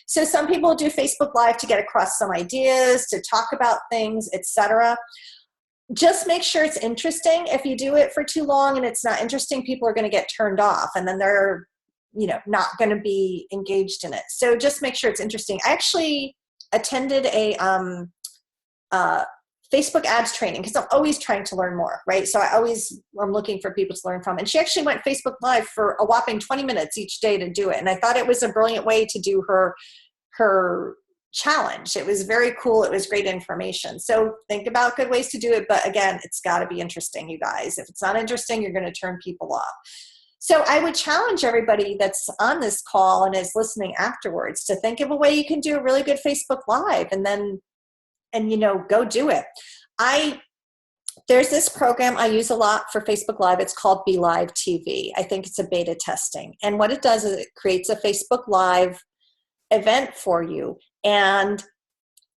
So some people do Facebook Live to get across some ideas, to talk about things, etc. Just make sure it's interesting. If you do it for too long and it's not interesting, people are going to get turned off, and then they're not going to be engaged in it. So just make sure it's interesting. I actually attended a Facebook ads training because I'm always trying to learn more, right? So I always am looking for people to learn from. And she actually went Facebook Live for a whopping 20 minutes each day to do it. And I thought it was a brilliant way to do her challenge. It was very cool. It was great information. So think about good ways to do it. But again, it's got to be interesting, you guys. If it's not interesting, you're going to turn people off. So I would challenge everybody that's on this call and is listening afterwards to think of a way you can do a really good Facebook Live and go do it. There's this program I use a lot for Facebook Live. It's called Be Live TV. I think it's a beta testing. And what it does is it creates a Facebook Live event for you. And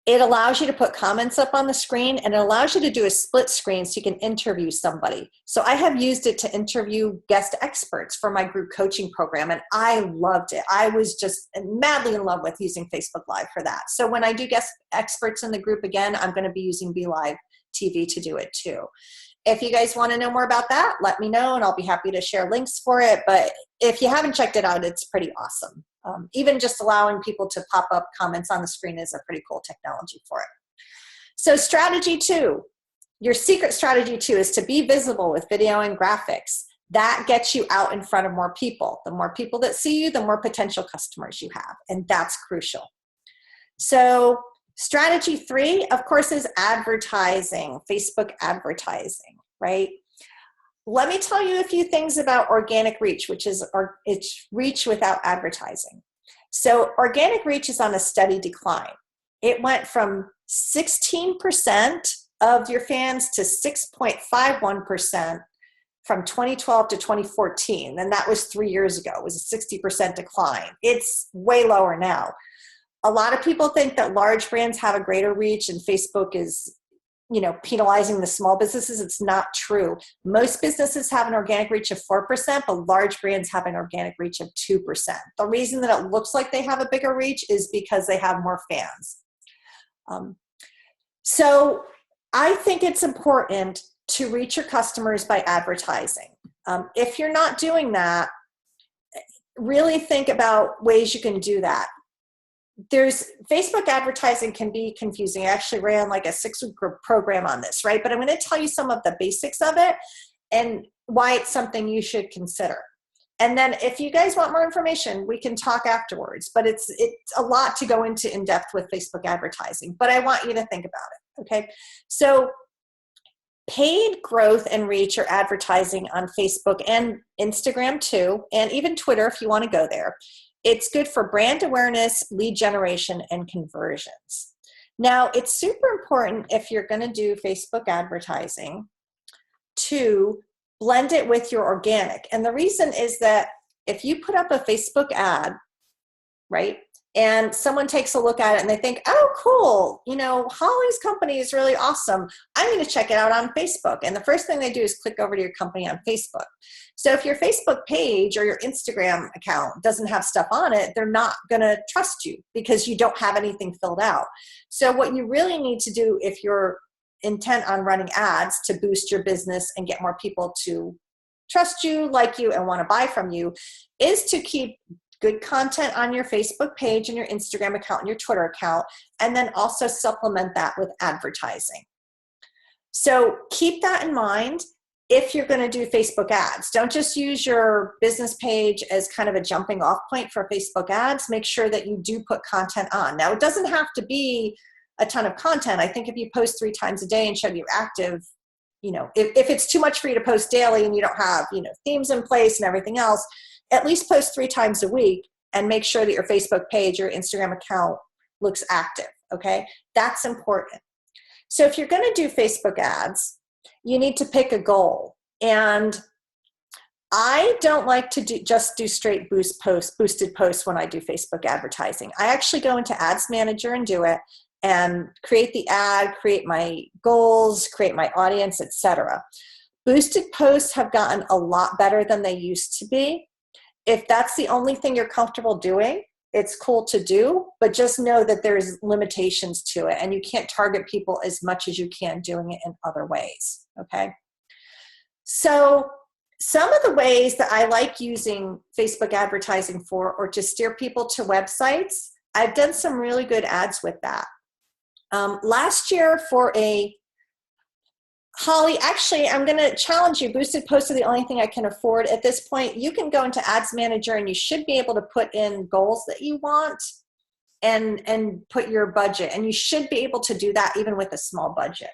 it allows you to put comments up on the screen, and it allows you to do a split screen so you can interview somebody. So I have used it to interview guest experts for my group coaching program, and I loved it. I was just madly in love with using Facebook Live for that. So when I do guest experts in the group again, I'm going to be using Be Live TV to do it too. If you guys want to know more about that, let me know and I'll be happy to share links for it. But if you haven't checked it out, it's pretty awesome. Even just allowing people to pop up comments on the screen is a pretty cool technology for it. So strategy 2, your secret strategy 2 is to be visible with video and graphics. That gets you out in front of more people. The more people that see you, the more potential customers you have, and that's crucial. So strategy 3, of course, is advertising, Facebook advertising, right? Let me tell you a few things about organic reach, which is it's reach without advertising. So organic reach is on a steady decline. It went from 16% of your fans to 6.51% from 2012 to 2014. And that was 3 years ago. It was a 60% decline. It's way lower now. A lot of people think that large brands have a greater reach and Facebook is, penalizing the small businesses. It's not true. Most businesses have an organic reach of 4%, but large brands have an organic reach of 2%. The reason that it looks like they have a bigger reach is because they have more fans. So I think it's important to reach your customers by advertising. If you're not doing that, really think about ways you can do that. Facebook advertising can be confusing. I actually ran like a 6-week program on this, right? But I'm going to tell you some of the basics of it and why it's something you should consider. And then if you guys want more information, we can talk afterwards, but it's a lot to go into in depth with Facebook advertising, but I want you to think about it, okay? So paid growth and reach are advertising on Facebook and Instagram too, and even Twitter if you want to go there. It's good for brand awareness, lead generation, and conversions. Now, it's super important if you're going to do Facebook advertising to blend it with your organic. And the reason is that if you put up a Facebook ad, right, and someone takes a look at it and they think, oh, cool, Holly's company is really awesome. I'm going to check it out on Facebook. And the first thing they do is click over to your company on Facebook. So if your Facebook page or your Instagram account doesn't have stuff on it, they're not going to trust you because you don't have anything filled out. So what you really need to do if you're intent on running ads to boost your business and get more people to trust you, like you, and want to buy from you is to keep good content on your Facebook page and your Instagram account and your Twitter account, and then also supplement that with advertising. So keep that in mind if you're going to do Facebook ads. Don't just use your business page as kind of a jumping off point for Facebook ads. Make sure that you do put content on. Now, it doesn't have to be a ton of content. I think if you post 3 times a day and show you're active, if it's too much for you to post daily and you don't have, themes in place and everything else, at least post 3 times a week and make sure that your Facebook page or Instagram account looks active, okay? That's important. So if you're going to do Facebook ads, you need to pick a goal. And I don't like to just do straight boosted posts when I do Facebook advertising. I actually go into Ads Manager and do it and create the ad, create my goals, create my audience, etc. Boosted posts have gotten a lot better than they used to be. If that's the only thing you're comfortable doing, it's cool to do, but just know that there's limitations to it and you can't target people as much as you can doing it in other ways, okay? So some of the ways that I like using Facebook advertising for or to steer people to websites, I've done some really good ads with that. Last year for Holly, actually, I'm going to challenge you. Boosted posts are the only thing I can afford at this point. You can go into Ads Manager and you should be able to put in goals that you want and put your budget. And you should be able to do that even with a small budget.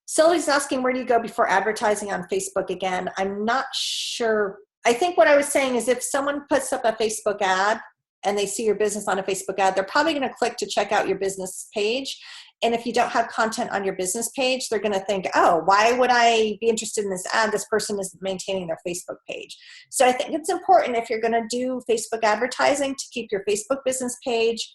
Sylvie's asking, where do you go before advertising on Facebook again? I'm not sure. I think what I was saying is if someone puts up a Facebook ad and they see your business on a Facebook ad, they're probably going to click to check out your business page. And if you don't have content on your business page, they're going to think, oh, why would I be interested in this ad? This person isn't maintaining their Facebook page. So I think it's important if you're going to do Facebook advertising to keep your Facebook business page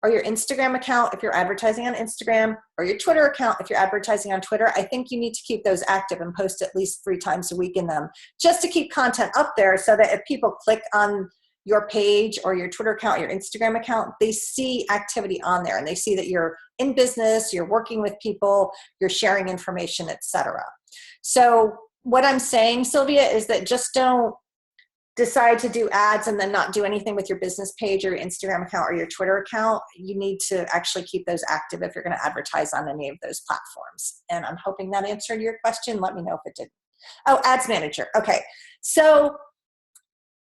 or your Instagram account if you're advertising on Instagram, or your Twitter account if you're advertising on Twitter. I think you need to keep those active and post at least 3 times a week in them just to keep content up there so that if people click on your page or your Twitter account, your Instagram account, they see activity on there and they see that you're in business, you're working with people, you're sharing information, etc. So what I'm saying, Sylvia, is that just don't decide to do ads and then not do anything with your business page or your Instagram account or your Twitter account. You need to actually keep those active if you're going to advertise on any of those platforms. And I'm hoping that answered your question. Let me know if it didn't. Oh, Ads Manager. Okay. So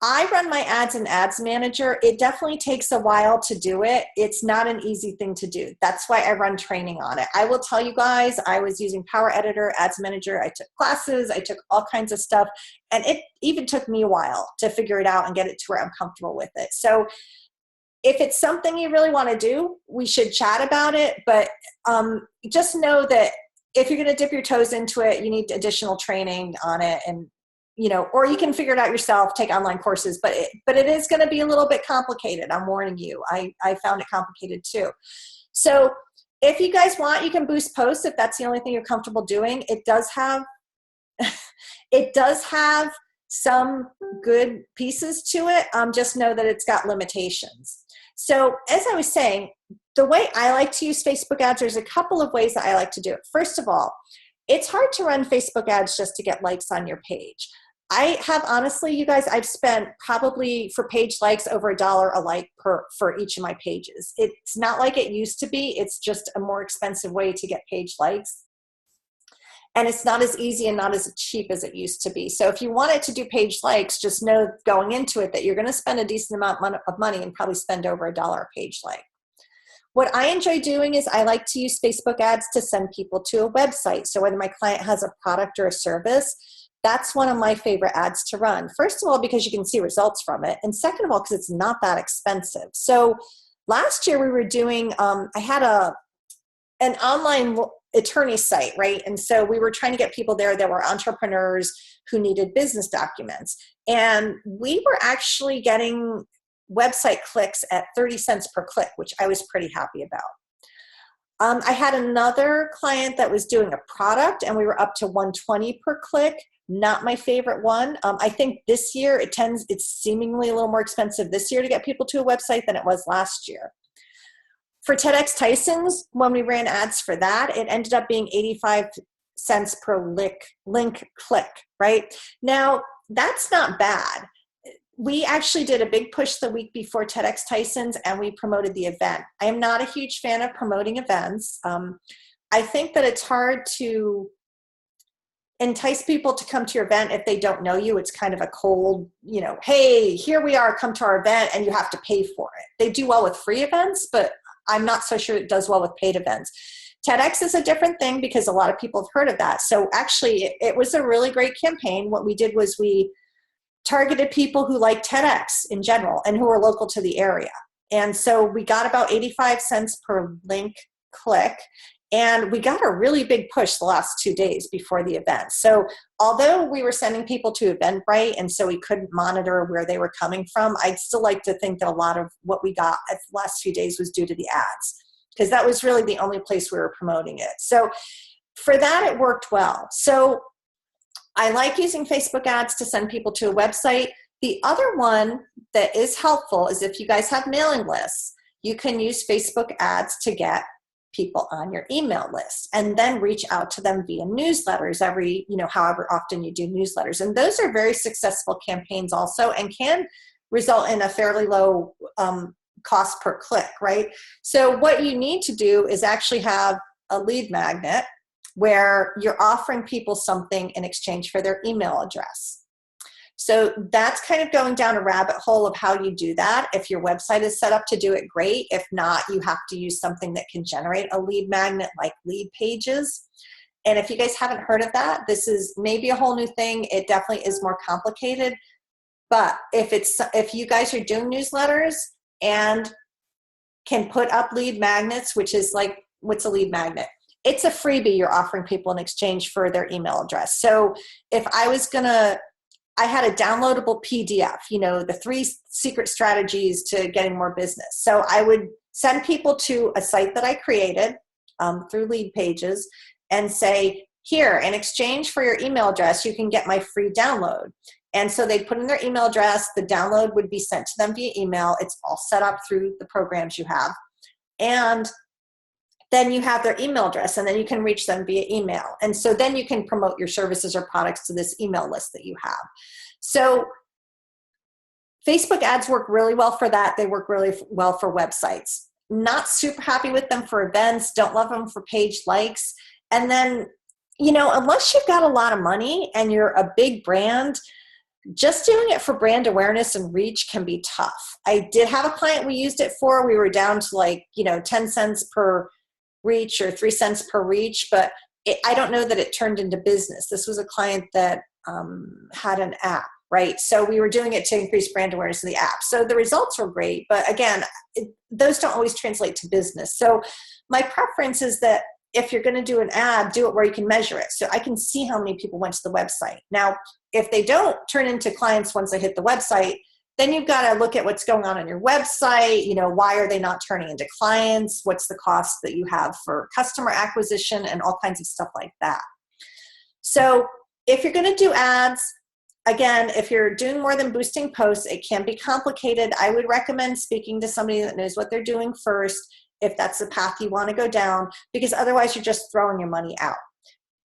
I run my ads in Ads Manager. It definitely takes a while to do it. It's not an easy thing to do. That's why I run training on it. I will tell you guys, I was using Power Editor, Ads Manager. I took classes. I took all kinds of stuff. And it even took me a while to figure it out and get it to where I'm comfortable with it. So if it's something you really want to do, we should chat about it. But just know that if you're going to dip your toes into it, you need additional training on it, and or you can figure it out yourself, take online courses, but it is going to be a little bit complicated. I'm warning you. I found it complicated too. So if you guys want, you can boost posts if that's the only thing you're comfortable doing. It does have some good pieces to it. Just know that it's got limitations. So as I was saying, the way I like to use Facebook ads, there's a couple of ways that I like to do it. First of all, it's hard to run Facebook ads just to get likes on your page. I have, honestly, you guys, I've spent probably for page likes over $1 a like for each of my pages. It's not like it used to be. It's just a more expensive way to get page likes. And it's not as easy and not as cheap as it used to be. So if you wanted to do page likes, just know going into it that you're going to spend a decent amount of money and probably spend over $1 a page like. What I enjoy doing is I like to use Facebook ads to send people to a website. So whether my client has a product or a service, that's one of my favorite ads to run. First of all, because you can see results from it. And second of all, because it's not that expensive. So last year we were doing, I had an online attorney site, right? And so we were trying to get people there that were entrepreneurs who needed business documents. And we were actually getting website clicks at 30 cents per click, which I was pretty happy about. I had another client that was doing a product and we were up to 120 per click. Not my favorite one. I think this year it's seemingly a little more expensive this year to get people to a website than it was last year. For TEDx Tyson's, when we ran ads for that, it ended up being 85 cents per link click, right? Now, that's not bad. We actually did a big push the week before TEDx Tyson's and we promoted the event. I am not a huge fan of promoting events. I think that it's hard to entice people to come to your event if they don't know you. It's kind of a cold, hey, here we are, come to our event, and you have to pay for it. They do well with free events, but I'm not so sure it does well with paid events. TEDx is a different thing because a lot of people have heard of that. So actually, it was a really great campaign. What we did was we targeted people who like TEDx in general and who are local to the area. And so we got about 85 cents per link click. And we got a really big push the last 2 days before the event. So although we were sending people to Eventbrite and so we couldn't monitor where they were coming from, I'd still like to think that a lot of what we got at the last few days was due to the ads, because that was really the only place we were promoting it. So for that, it worked well. So I like using Facebook ads to send people to a website. The other one that is helpful is if you guys have mailing lists, you can use Facebook ads to get people on your email list and then reach out to them via newsletters every, however often you do newsletters. And those are very successful campaigns also and can result in a fairly low cost per click, right? So what you need to do is actually have a lead magnet where you're offering people something in exchange for their email address. So that's kind of going down a rabbit hole of how you do that. If your website is set up to do it, great. If not, you have to use something that can generate a lead magnet like Lead Pages. And if you guys haven't heard of that, this is maybe a whole new thing. It definitely is more complicated. But if you guys are doing newsletters and can put up lead magnets, which is like, what's a lead magnet? It's a freebie you're offering people in exchange for their email address. So if I had a downloadable PDF, the 3 secret strategies to getting more business. So I would send people to a site that I created through Lead Pages and say, here, in exchange for your email address, you can get my free download. And so they put in their email address, the download would be sent to them via email. It's all set up through the programs you have. And then you have their email address, and then you can reach them via email. And so then you can promote your services or products to this email list that you have. So Facebook ads work really well for that. They work really well for websites. Not super happy with them for events, don't love them for page likes. And then, unless you've got a lot of money and you're a big brand, just doing it for brand awareness and reach can be tough. I did have a client we used it for. We were down to 10 cents per reach or 3 cents per reach, but I don't know that it turned into business. This was a client that had an app, right? So we were doing it to increase brand awareness of the app. So the results were great, but again, those don't always translate to business. So my preference is that if you're going to do an ad, do it where you can measure it. So I can see how many people went to the website. Now, if they don't turn into clients once they hit the website, then you've got to look at what's going on your website. Why are they not turning into clients? What's the cost that you have for customer acquisition and all kinds of stuff like that. So if you're going to do ads, again, if you're doing more than boosting posts, it can be complicated. I would recommend speaking to somebody that knows what they're doing first, if that's the path you want to go down, because otherwise you're just throwing your money out.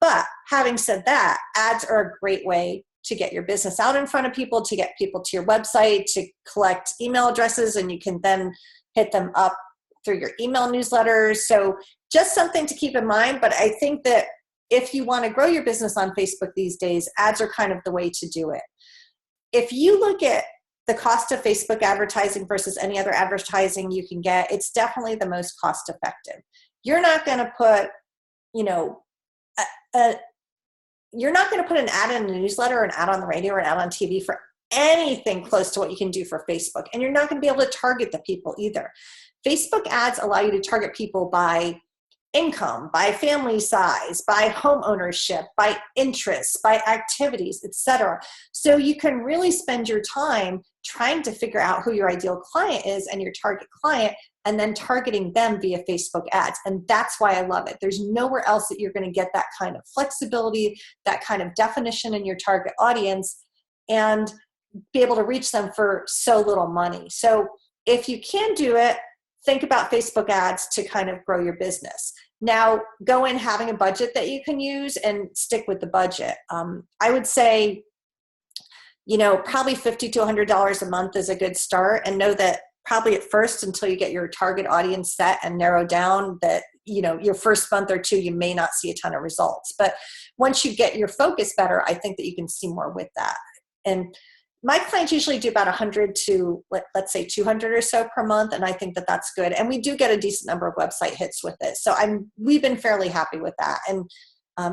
But having said that, ads are a great way to get your business out in front of people, to get people to your website, to collect email addresses, and you can then hit them up through your email newsletters. So just something to keep in mind. But I think that if you want to grow your business on Facebook these days, ads are kind of the way to do it. If you look at the cost of Facebook advertising versus any other advertising you can get, it's definitely the most cost effective. You're not going to put, you're not going to put an ad in a newsletter or an ad on the radio or an ad on TV for anything close to what you can do for Facebook. And you're not going to be able to target the people either. Facebook ads allow you to target people by income, by family size, by home ownership, by interests, by activities, etc. So you can really spend your time trying to figure out who your ideal client is and your target client, and then targeting them via Facebook ads. And that's why I love it. There's nowhere else that you're going to get that kind of flexibility, that kind of definition in your target audience, and be able to reach them for so little money. So if you can do it, think about Facebook ads to kind of grow your business. Now, go in having a budget that you can use and stick with the budget. I would say, probably $50 to $100 a month is a good start, and know that probably at first, until you get your target audience set and narrow down, that, your first month or two, you may not see a ton of results. But once you get your focus better, I think that you can see more with that. And my clients usually do about 100 to, let's say, 200 or so per month, and I think that that's good. And we do get a decent number of website hits with it. So we've been fairly happy with that. And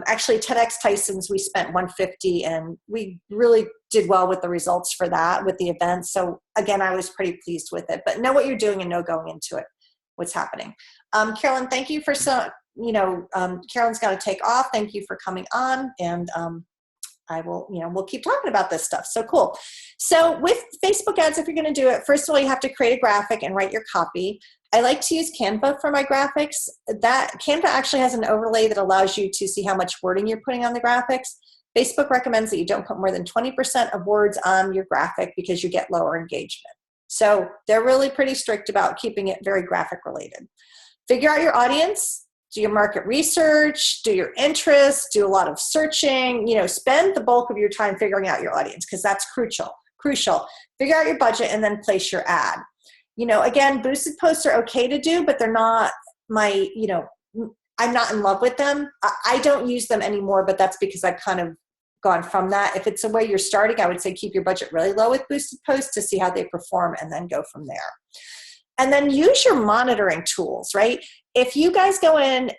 actually, TEDx Tyson's, we spent 150, and we really did well with the results for that, with the event. So again, I was pretty pleased with it. But know what you're doing and know going into it what's happening. Carolyn, thank you for Carolyn's got to take off. Thank you for coming on, and I will, we'll keep talking about this stuff. So cool. So with Facebook ads, if you're going to do it, first of all, you have to create a graphic and write your copy. I like to use Canva for my graphics. That Canva actually has an overlay that allows you to see how much wording you're putting on the graphics. Facebook recommends that you don't put more than 20% of words on your graphic because you get lower engagement. So they're really pretty strict about keeping it very graphic related. Figure out your audience. Do your market research, do your interests, do a lot of searching, spend the bulk of your time figuring out your audience, because that's crucial. Figure out your budget and then place your ad. Again, boosted posts are okay to do, but they're not I'm not in love with them. I don't use them anymore, but that's because I've kind of gone from that. If it's a way you're starting, I would say keep your budget really low with boosted posts to see how they perform and then go from there. And then use your monitoring tools, right? If you guys go in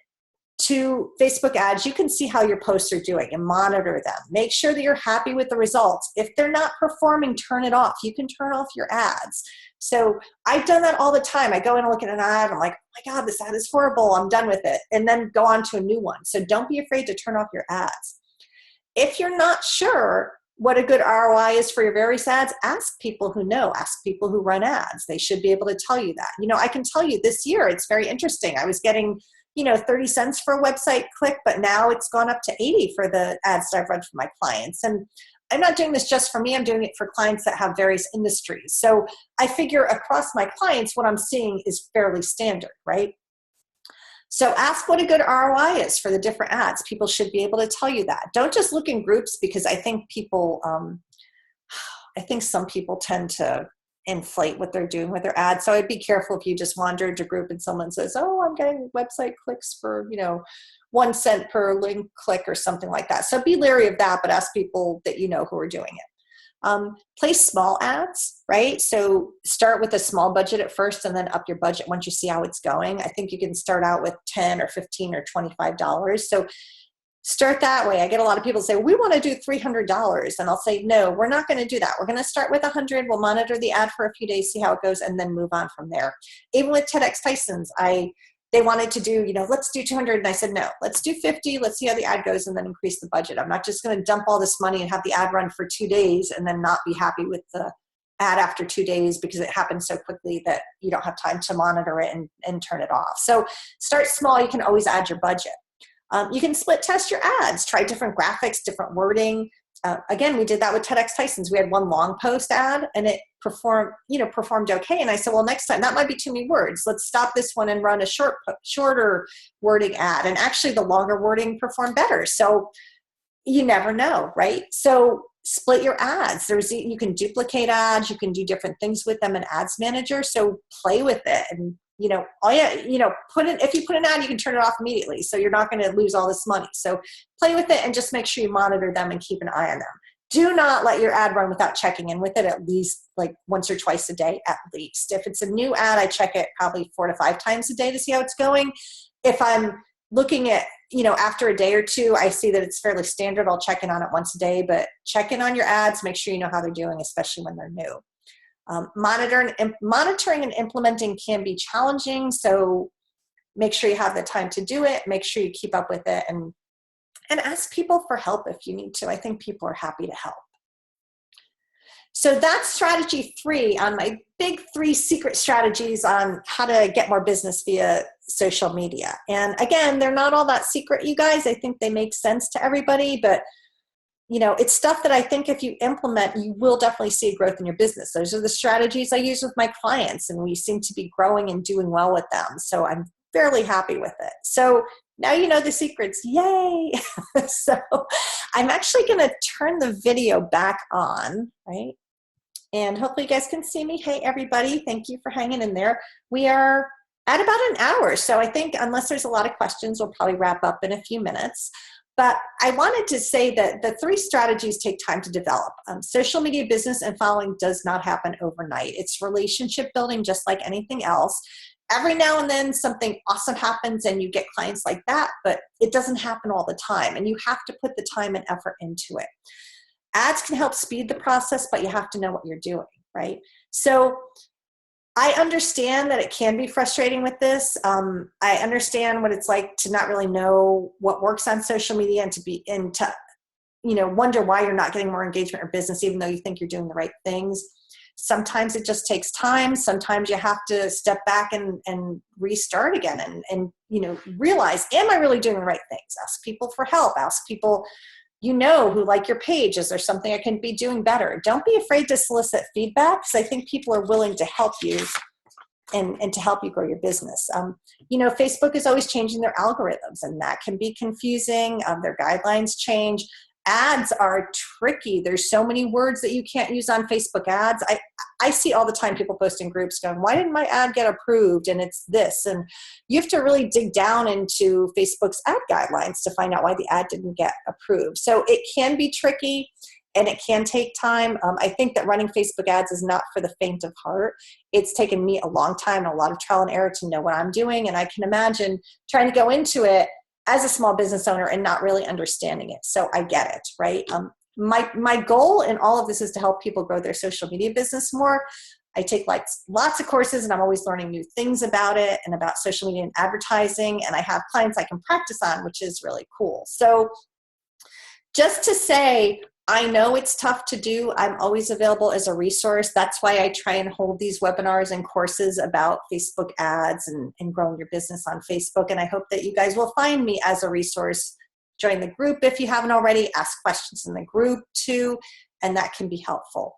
to Facebook ads, you can see how your posts are doing and monitor them. Make sure that you're happy with the results. If they're not performing, turn it off. You can turn off your ads. So I've done that all the time. I go in and look at an ad. I'm like, oh my God, this ad is horrible. I'm done with it. And then go on to a new one. So don't be afraid to turn off your ads. If you're not sure what a good ROI is for your various ads, ask people who know, ask people who run ads. They should be able to tell you that. I can tell you this year, it's very interesting. I was getting, 30 cents for a website click, but now it's gone up to 80 for the ads that I've run for my clients. And I'm not doing this just for me. I'm doing it for clients that have various industries. So I figure across my clients, what I'm seeing is fairly standard, right? So ask what a good ROI is for the different ads. People should be able to tell you that. Don't just look in groups, because I think some people tend to inflate what they're doing with their ads. So I'd be careful if you just wander into a group and someone says, oh, I'm getting website clicks for, 1 cent per link click or something like that. So be leery of that, but ask people that you know who are doing it. Place small ads, right? So start with a small budget at first and then up your budget once you see how it's going. I think you can start out with $10 or $15 or $25. So start that way. I get a lot of people say, we want to do $300. And I'll say, no, we're not going to do that. We're going to start with 100. We'll monitor the ad for a few days, see how it goes, and then move on from there. Even with TEDx Tyson's, they wanted to do, let's do 200. And I said, no, let's do 50. Let's see how the ad goes and then increase the budget. I'm not just going to dump all this money and have the ad run for 2 days and then not be happy with the ad after 2 days because it happens so quickly that you don't have time to monitor it and turn it off. So start small. You can always add your budget. You can split test your ads, try different graphics, different wording. Again, we did that with TEDx Tyson's. We had one long post ad and it performed okay. And I said, well, next time that might be too many words. Let's stop this one and run a shorter wording ad. And actually the longer wording performed better. So you never know, right? So split your ads. You can duplicate ads. You can do different things with them in Ads Manager. So play with it. And if you put an ad, you can turn it off immediately. So you're not going to lose all this money. So play with it and just make sure you monitor them and keep an eye on them. Do not let your ad run without checking in with it at least like once or twice a day at least. If it's a new ad, I check it probably 4 to 5 times a day to see how it's going. If I'm looking at, after a day or two, I see that it's fairly standard, I'll check in on it once a day, but check in on your ads, make sure you know how they're doing, especially when they're new. Monitoring and implementing can be challenging, so make sure you have the time to do it. Make sure you keep up with it and ask people for help if you need to. I think people are happy to help. So that's strategy 3 on my big 3 secret strategies on how to get more business via social media. And again, they're not all that secret, you guys. I think they make sense to everybody, but it's stuff that I think if you implement, you will definitely see growth in your business. Those are the strategies I use with my clients, and we seem to be growing and doing well with them. So I'm fairly happy with it. So now you know the secrets. Yay! So I'm actually going to turn the video back on, right? And hopefully you guys can see me. Hey, everybody. Thank you for hanging in there. We are at about an hour. So I think unless there's a lot of questions, we'll probably wrap up in a few minutes. But I wanted to say that the 3 strategies take time to develop. Social media business and following does not happen overnight. It's relationship building just like anything else. Every now and then something awesome happens and you get clients like that, but it doesn't happen all the time. And you have to put the time and effort into it. Ads can help speed the process, but you have to know what you're doing, right? So I understand that it can be frustrating with this. I understand what it's like to not really know what works on social media and to wonder why you're not getting more engagement or business, even though you think you're doing the right things. Sometimes it just takes time. Sometimes you have to step back and restart again and realize, am I really doing the right things? Ask people for help. Ask people who like your page. Is there something I can be doing better? Don't be afraid to solicit feedback, because I think people are willing to help you and to help you grow your business. Facebook is always changing their algorithms, and that can be confusing. Their guidelines change. Ads are tricky. There's so many words that you can't use on Facebook ads. I see all the time people post in groups going, why didn't my ad get approved? And it's this. And you have to really dig down into Facebook's ad guidelines to find out why the ad didn't get approved. So it can be tricky and it can take time. I think that running Facebook ads is not for the faint of heart. It's taken me a long time and a lot of trial and error to know what I'm doing. And I can imagine trying to go into it as a small business owner and not really understanding it. So I get it, right? My goal in all of this is to help people grow their social media business more. I take lots of courses and I'm always learning new things about it and about social media and advertising. And I have clients I can practice on, which is really cool. So just to say, I know it's tough to do. I'm always available as a resource. That's why I try and hold these webinars and courses about Facebook ads and growing your business on Facebook. And I hope that you guys will find me as a resource join the group if you haven't already. Ask questions in the group too, and that can be helpful.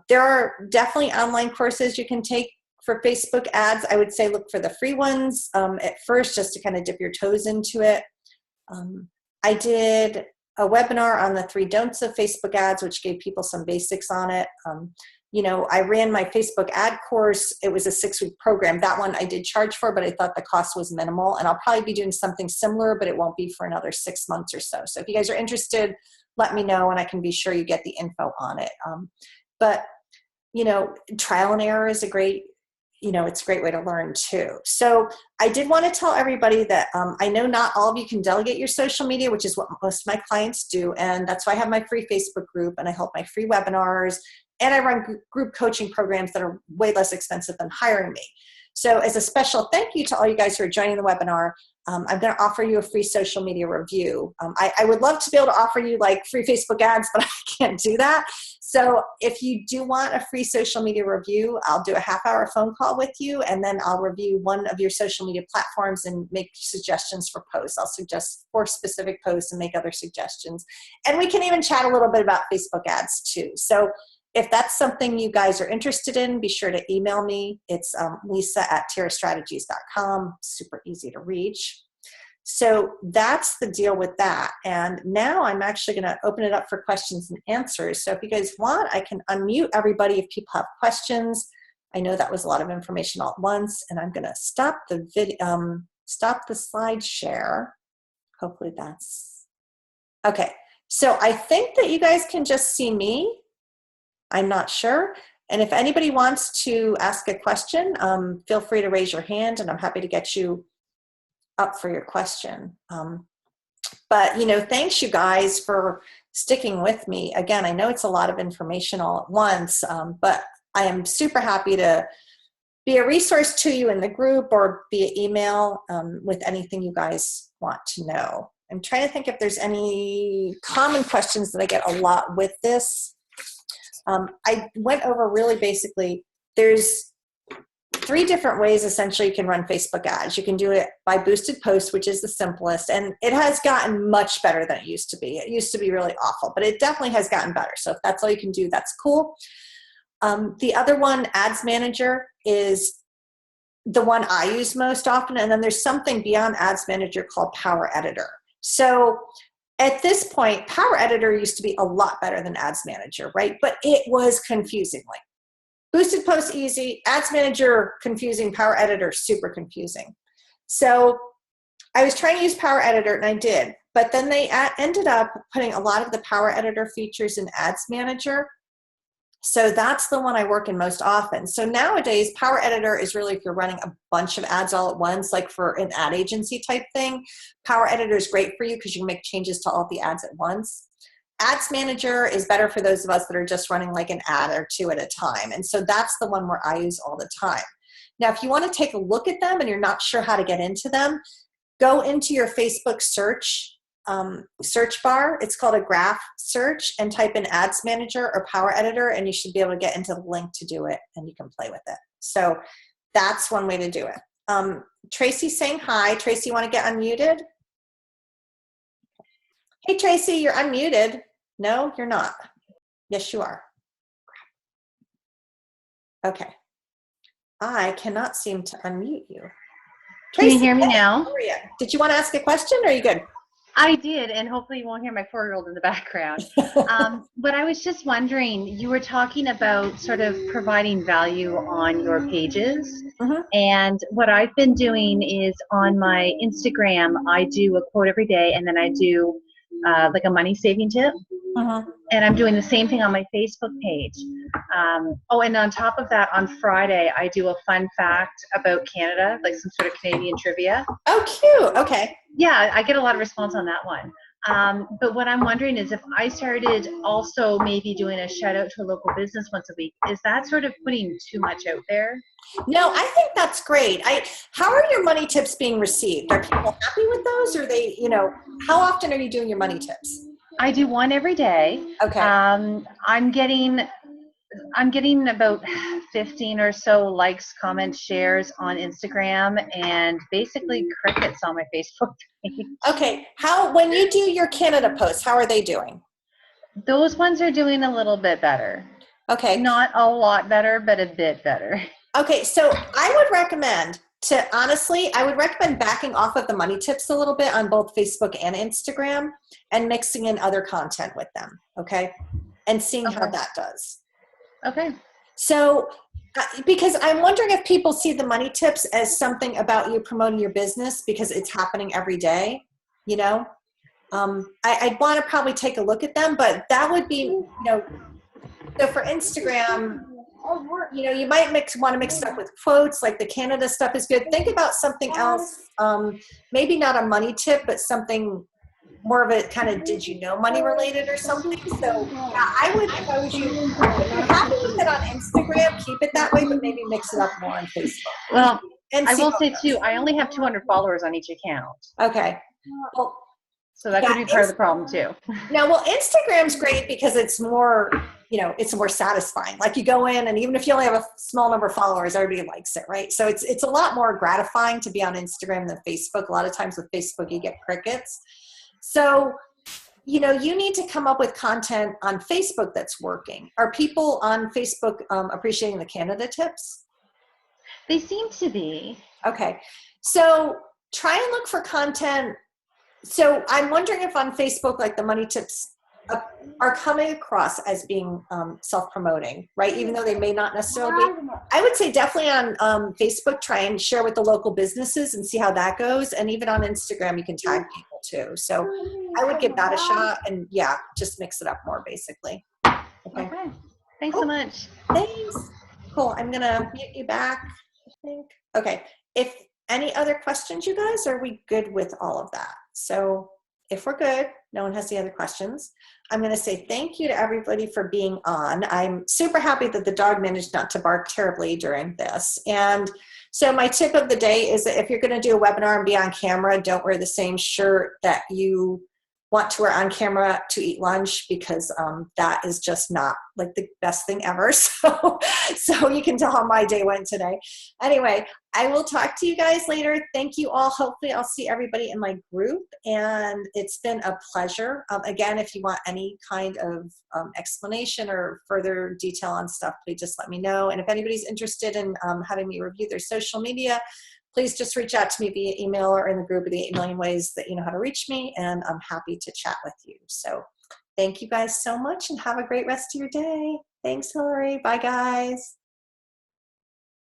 There are definitely online courses you can take for Facebook ads. I would say look for the free ones at first, just to kind of dip your toes into it. I did a webinar on the 3 don'ts of Facebook ads, which gave people some basics on it. I ran my Facebook ad course. It was a 6-week program. That one I did charge for, but I thought the cost was minimal, and I'll probably be doing something similar, but it won't be for another 6 months or so. So if you guys are interested, let me know, and I can be sure you get the info on it. But trial and error is a great way to learn too. So I did want to tell everybody that I know not all of you can delegate your social media, which is what most of my clients do. And that's why I have my free Facebook group, and I help my free webinars, and I run group coaching programs that are way less expensive than hiring me. So as a special thank you to all you guys who are joining the webinar, I'm going to offer you a free social media review. I would love to be able to offer you like free Facebook ads, but I can't do that. So if you do want a free social media review, I'll do a half-hour phone call with you, and then I'll review one of your social media platforms and make suggestions for posts. I'll suggest 4 specific posts and make other suggestions. And we can even chat a little bit about Facebook ads too. So if that's something you guys are interested in, be sure to email me. It's lisa@tirastrategies.com. Super easy to reach. So that's the deal with that. And now I'm actually going to open it up for questions and answers. So if you guys want, I can unmute everybody if people have questions. I know that was a lot of information all at once, and I'm going to stop the video, stop the slide share. Hopefully that's okay. So I think that you guys can just see me. I'm not sure. And if anybody wants to ask a question, feel free to raise your hand, and I'm happy to get you up for your question. But thanks you guys for sticking with me. Again, I know it's a lot of information all at once, but I am super happy to be a resource to you in the group or via email with anything you guys want to know. I'm trying to think if there's any common questions that I get a lot with this. I went over really basically, there's 3 different ways essentially you can run Facebook ads. You can do it by boosted posts, which is the simplest, and it has gotten much better than it used to be. It used to be really awful, but it definitely has gotten better. So if that's all you can do, that's cool. The other one, Ads Manager, is the one I use most often, and then there's something beyond Ads Manager called Power Editor. So at this point, Power Editor used to be a lot better than Ads Manager, right? But it was confusing. Like boosted posts easy, Ads Manager confusing, Power Editor super confusing. So I was trying to use Power Editor, and I did, but then they ended up putting a lot of the Power Editor features in Ads Manager. So that's the one I work in most often. So nowadays, Power Editor is really if you're running a bunch of ads all at once, like for an ad agency type thing. Power Editor is great for you because you can make changes to all the ads at once. Ads Manager is better for those of us that are just running like an ad or 2 at a time. And so that's the one where I use all the time. Now, if you want to take a look at them and you're not sure how to get into them, go into your Facebook search bar. It's called a graph search, and type in Ads Manager or Power Editor, and you should be able to get into the link to do it, and you can play with it. So that's one way to do it. Tracy's saying hi. Tracy, you want to get unmuted? Hey, Tracy, you're unmuted. No, you're not. Yes, you are. Okay. I cannot seem to unmute you. Tracy, can you hear me now? Did you want to ask a question, or are you good? I did, and hopefully you won't hear my 4-year-old in the background. But I was just wondering, you were talking about sort of providing value on your pages. Mm-hmm. And what I've been doing is on my Instagram, I do a quote every day, and then I do like a money saving tip. Mm-hmm. And I'm doing the same thing on my Facebook page. And on top of that, on Friday, I do a fun fact about Canada, like some sort of Canadian trivia. Oh, cute. Okay. Yeah, I get a lot of response on that one. But what I'm wondering is if I started also maybe doing a shout out to a local business once a week, is that sort of putting too much out there? No, I think that's great. How are your money tips being received? Are people happy with those? Or they, how often are you doing your money tips? I do one every day. Okay. I'm getting about 15 or so likes, comments, shares on Instagram, and basically crickets on my Facebook page. Okay, when you do your Canada posts, how are they doing? Those ones are doing a little bit better. Okay. Not a lot better, but a bit better. Okay, so I would recommend I would recommend backing off of the money tips a little bit on both Facebook and Instagram and mixing in other content with them, okay? And seeing how that does. Okay. So, because I'm wondering if people see the money tips as something about you promoting your business because it's happening every day, you know? I'd want to probably take a look at them, but that would be, so for Instagram, you might want to mix it up with quotes, like the Canada stuff is good. Think about something else, maybe not a money tip, but something more of a kind of did you know money related or something. So yeah, I would, if I was you, if you're happy with it on Instagram, keep it that way, but maybe mix it up more on Facebook. Well, and I will say too, I only have 200 followers on each account. Okay. Well, so that could be part of the problem too. Now, well, Instagram's great because it's more, it's more satisfying. Like you go in and even if you only have a small number of followers, everybody likes it, right? So it's a lot more gratifying to be on Instagram than Facebook. A lot of times with Facebook, you get crickets. So, you need to come up with content on Facebook that's working. Are people on Facebook appreciating the Canada tips? They seem to be. Okay. So try and look for content. So I'm wondering if on Facebook, like the money tips are coming across as being self-promoting, right? Even though they may not necessarily be. I would say definitely on Facebook, try and share with the local businesses and see how that goes. And even on Instagram, you can tag people too. So I would give that a shot and yeah, just mix it up more basically. Okay. Thanks so much. Thanks. Cool. I'm going to mute you back, I think. Okay. If any other questions, you guys, are we good with all of that? So if we're good, no one has any other questions, I'm going to say thank you to everybody for being on. I'm super happy that the dog managed not to bark terribly during this. And so my tip of the day is that if you're going to do a webinar and be on camera, don't wear the same shirt that you want to wear on camera to eat lunch because that is just not like the best thing ever. So you can tell how my day went today. Anyway, I will talk to you guys later. Thank you all. Hopefully I'll see everybody in my group and it's been a pleasure. Again, if you want any kind of explanation or further detail on stuff, please just let me know. And if anybody's interested in having me review their social media, please just reach out to me via email or in the group of the 8 million ways that you know how to reach me, and I'm happy to chat with you. So thank you guys so much and have a great rest of your day. Thanks, Hillary. Bye, guys.